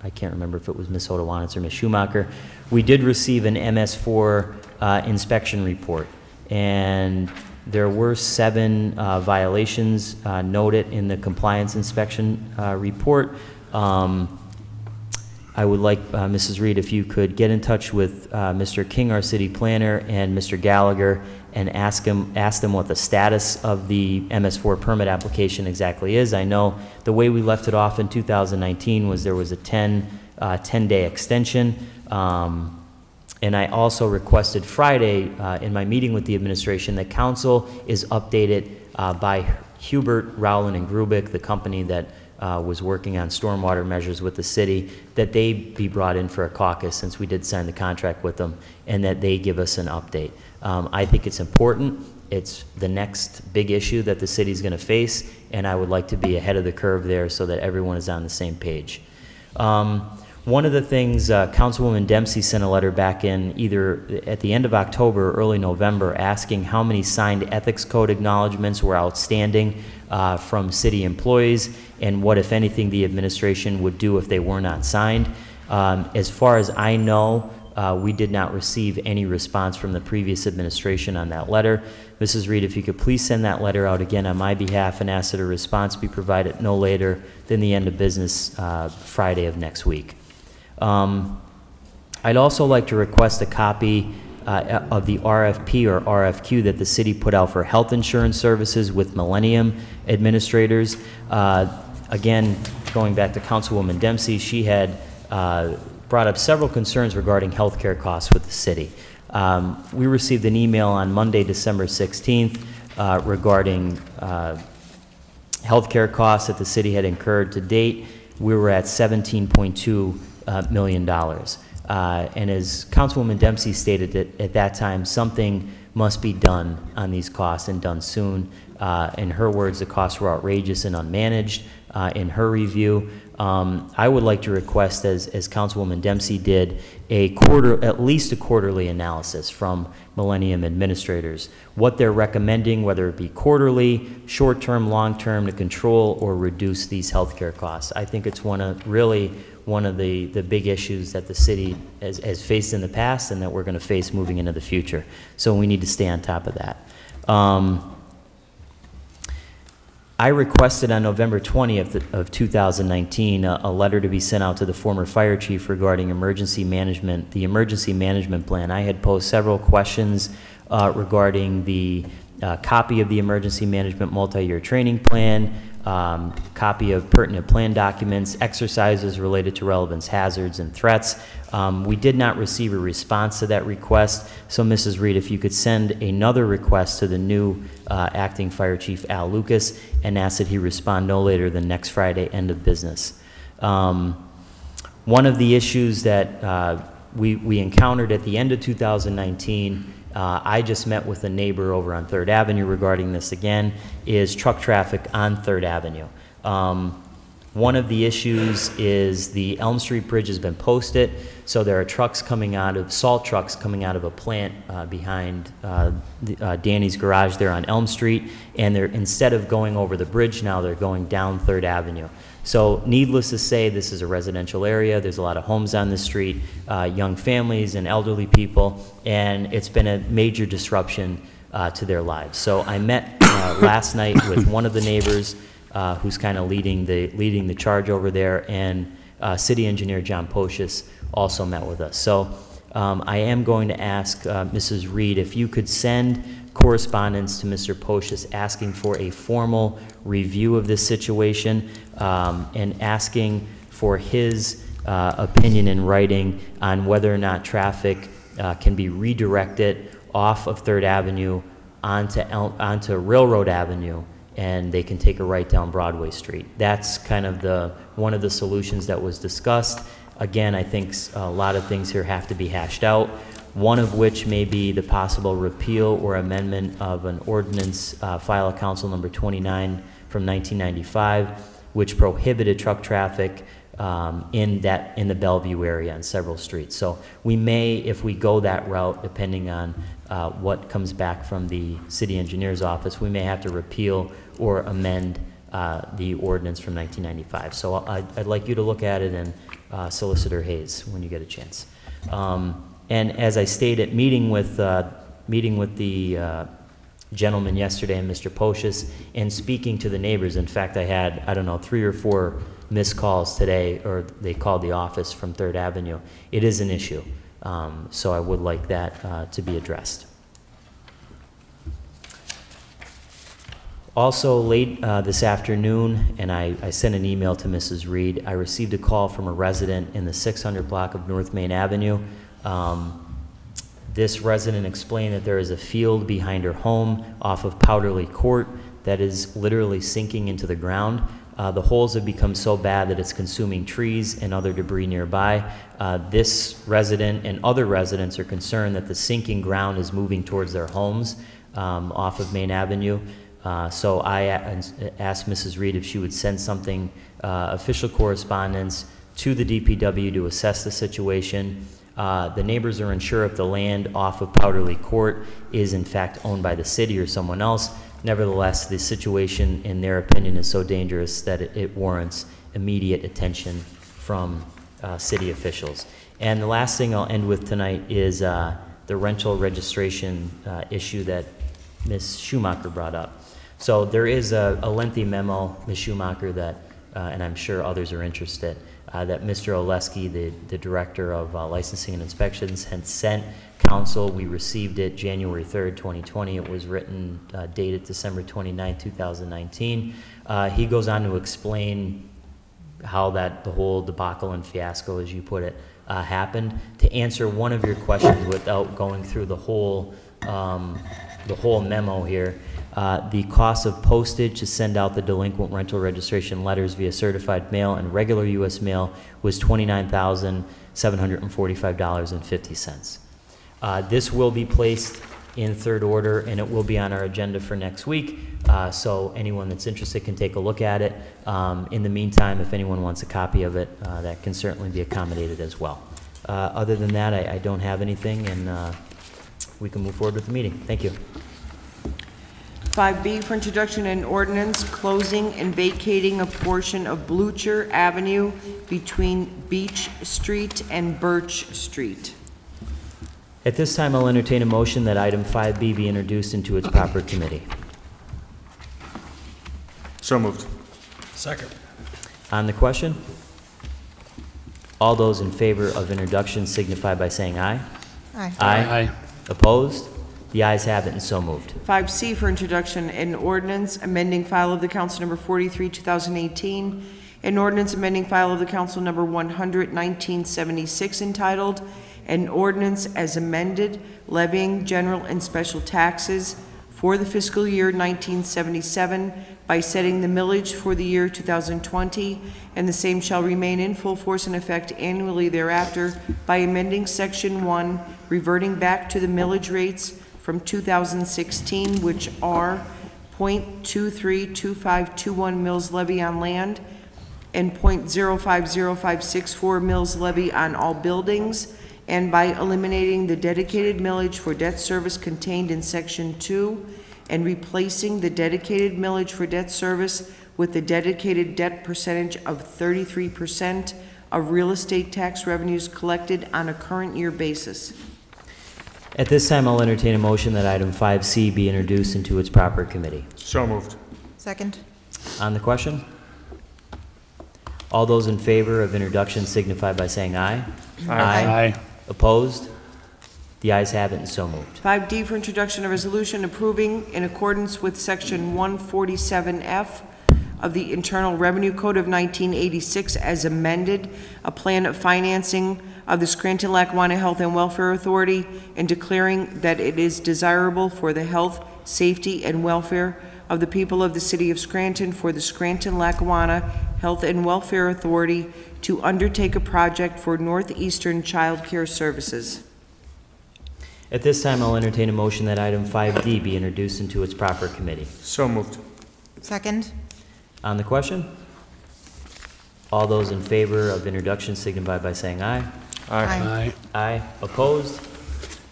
I can't remember if it was Ms. Hodowanitz or Ms. Schumacher, we did receive an MS4 inspection report, and there were 7 violations noted in the compliance inspection report. I would like, Mrs. Reed, if you could get in touch with Mr. King, our city planner, and Mr. Gallagher, and ask them what the status of the MS4 permit application exactly is. I know the way we left it off in 2019 was there was a 10-day extension. And I also requested Friday in my meeting with the administration that council is updated by Hubert, Rowland, and Grubik, the company that was working on stormwater measures with the city, that they be brought in for a caucus since we did sign the contract with them, and that they give us an update. I think it's important. It's the next big issue that the city's going to face, and I would like to be ahead of the curve there so that everyone is on the same page. One of the things, Councilwoman Dempsey sent a letter back in either at the end of October or early November asking how many signed ethics code acknowledgments were outstanding from city employees and what, if anything, the administration would do if they were not signed. As far as I know, we did not receive any response from the previous administration on that letter. Mrs. Reed, if you could please send that letter out again on my behalf and ask that a response be provided no later than the end of business Friday of next week. I'd also like to request a copy of the RFP or RFQ that the city put out for health insurance services with Millennium administrators. Again, going back to Councilwoman Dempsey, she had brought up several concerns regarding healthcare costs with the city. We received an email on Monday, December 16th regarding healthcare costs that the city had incurred to date. We were at $17.2 million. And as Councilwoman Dempsey stated at that time, something must be done on these costs and done soon. In her words, the costs were outrageous and unmanaged in her review. I would like to request, as Councilwoman Dempsey did, at least a quarterly analysis from Millennium administrators, what they're recommending, whether it be quarterly, short-term, long-term, to control or reduce these healthcare costs. I think it's one of the big issues that the city has faced in the past and that we're going to face moving into the future. So we need to stay on top of that. I requested on November 20th of 2019 a letter to be sent out to the former fire chief regarding emergency management, the emergency management plan. I had posed several questions regarding the copy of the emergency management multi-year training plan, copy of pertinent plan documents, exercises related to relevance hazards and threats. We did not receive a response to that request, so Mrs. Reed, if you could send another request to the new acting fire chief, Al Lucas, and ask that he respond no later than next Friday, end of business. One of the issues that we encountered at the end of 2019, I just met with a neighbor over on 3rd Avenue regarding this again, is truck traffic on 3rd Avenue. One of the issues is the Elm Street Bridge has been posted, so there are trucks coming out of, salt trucks coming out of a plant behind Danny's garage there on Elm Street, and they're, instead of going over the bridge now, they're going down 3rd Avenue. So needless to say, this is a residential area. There's a lot of homes on the street, young families and elderly people, and it's been a major disruption to their lives. So I met last night with one of the neighbors who's kind of leading the charge over there, and City Engineer John Postage also met with us. So I am going to ask Mrs. Reed if you could send correspondence to Mr. Postage asking for a formal review of this situation and asking for his opinion in writing on whether or not traffic can be redirected off of 3rd Avenue onto Railroad Avenue, and they can take a right down Broadway Street. That's kind of one of the solutions that was discussed. Again, I think a lot of things here have to be hashed out, one of which may be the possible repeal or amendment of an ordinance, file of council number 29 from 1995, which prohibited truck traffic in the Bellevue area on several streets. So we may, if we go that route, depending on what comes back from the city engineer's office, we may have to repeal or amend the ordinance from 1995. So I'd like you to look at it, and Solicitor Hayes, when you get a chance. And as I stated, meeting with the gentleman yesterday and Mr. Postage, and speaking to the neighbors. In fact, I had, I don't know, 3 or 4 missed calls today, or they called the office from 3rd Avenue. It is an issue, so I would like that to be addressed. Also, late this afternoon, and I sent an email to Mrs. Reed, I received a call from a resident in the 600 block of North Main Avenue. This resident explained that there is a field behind her home off of Powderly Court that is literally sinking into the ground. The holes have become so bad that it's consuming trees and other debris nearby. This resident and other residents are concerned that the sinking ground is moving towards their homes off of Main Avenue. So I asked Mrs. Reed if she would send something, official correspondence to the DPW to assess the situation. The neighbors are unsure if the land off of Powderly Court is in fact owned by the city or someone else. Nevertheless, the situation, in their opinion, is so dangerous that it warrants immediate attention from city officials. And the last thing I'll end with tonight is the rental registration issue that Ms. Schumacher brought up. So there is a lengthy memo, Ms. Schumacher, that, and I'm sure others are interested, that Mr. Oleski, the Director of Licensing and Inspections, had sent council. We received it January 3rd, 2020. It was written, dated December 29, 2019. He goes on to explain how the whole debacle and fiasco, as you put it, happened. To answer one of your questions without going through the whole memo here, the cost of postage to send out the delinquent rental registration letters via certified mail and regular U.S. mail was $29,745.50. This will be placed in third order, and it will be on our agenda for next week, so anyone that's interested can take a look at it. In the meantime, if anyone wants a copy of it, that can certainly be accommodated as well. Other than that, I don't have anything, and we can move forward with the meeting. Thank you. 5B for introduction and ordinance closing and vacating a portion of Blucher Avenue between Beach Street and Birch Street. At this time, I'll entertain a motion that item 5B be introduced into its proper committee. So moved. Second. On the question, all those in favor of introduction signify by saying aye. Aye. Aye. Opposed? The ayes have it, and so moved. 5C for introduction and ordinance amending file of the council number 43, 2018, and ordinance amending file of the council number 100, 1976, entitled an ordinance as amended levying general and special taxes for the fiscal year 1977 by setting the millage for the year 2020, and the same shall remain in full force and effect annually thereafter by amending section 1, reverting back to the millage rates from 2016, which are 0.232521 mills levy on land and 0.050564 mills levy on all buildings, and by eliminating the dedicated millage for debt service contained in section 2 and replacing the dedicated millage for debt service with the dedicated debt percentage of 33% of real estate tax revenues collected on a current year basis. At this time, I'll entertain a motion that item 5C be introduced into its proper committee. So moved. Second. On the question, all those in favor of introduction signify by saying aye. Aye. Opposed? The ayes have it, and so moved. 5D for introduction, a resolution approving, in accordance with section 147F of the Internal Revenue Code of 1986 as amended, a plan of financing of the Scranton-Lackawanna Health and Welfare Authority, and declaring that it is desirable for the health, safety, and welfare of the people of the city of Scranton for the Scranton-Lackawanna Health and Welfare Authority to undertake a project for Northeastern Child Care Services. At this time, I'll entertain a motion that item 5D be introduced into its proper committee. So moved. Second. On the question, all those in favor of introduction signify by saying aye. Aye. Aye. Opposed?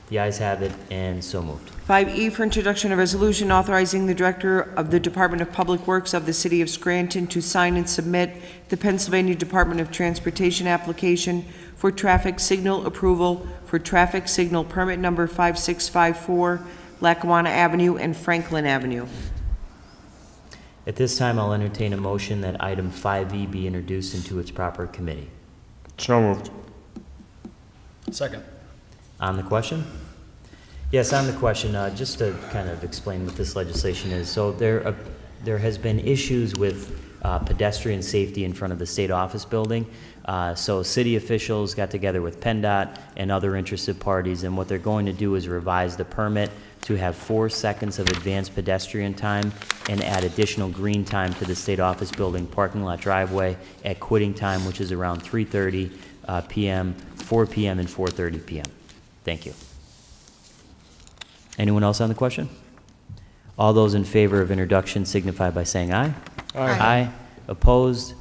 The ayes have it, and so moved. 5E for introduction, a resolution authorizing the Director of the Department of Public Works of the City of Scranton to sign and submit the Pennsylvania Department of Transportation application for traffic signal approval for traffic signal permit number 5654, Lackawanna Avenue and Franklin Avenue. At this time, I'll entertain a motion that item 5E be introduced into its proper committee. So moved. Second. On the question? Yes, on the question, just to kind of explain what this legislation is. So there has been issues with pedestrian safety in front of the state office building. So city officials got together with PennDOT and other interested parties, and what they're going to do is revise the permit to have 4 seconds of advanced pedestrian time and add additional green time to the state office building parking lot driveway at quitting time, which is around 3:30 p.m., 4 p.m., and 4:30 p.m. Thank you. Anyone else on the question? All those in favor of introduction signify by saying aye. Aye. Aye. Opposed?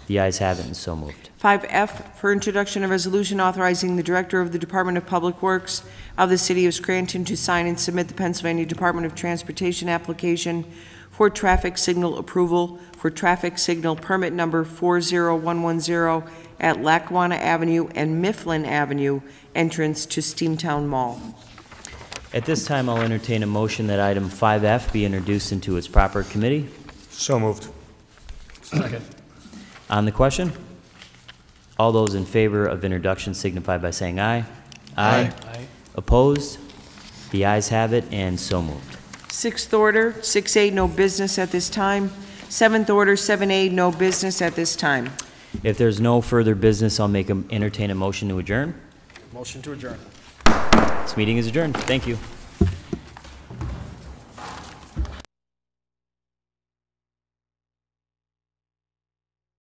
The ayes have it and so moved. 5F for introduction of resolution authorizing the Director of the Department of Public Works of the City of Scranton to sign and submit the Pennsylvania Department of Transportation application for traffic signal approval for traffic signal permit number 40110 at Lackawanna Avenue and Mifflin Avenue, entrance to Steamtown Mall. At this time, I'll entertain a motion that item 5F be introduced into its proper committee. So moved. Second. On the question? All those in favor of introduction signify by saying aye. Aye. Opposed? The ayes have it and so moved. 6th order, 6A, no business at this time. 7th order, 7A, no business at this time. If there's no further business, I'll entertain a motion to adjourn. Motion to adjourn. This meeting is adjourned. Thank you.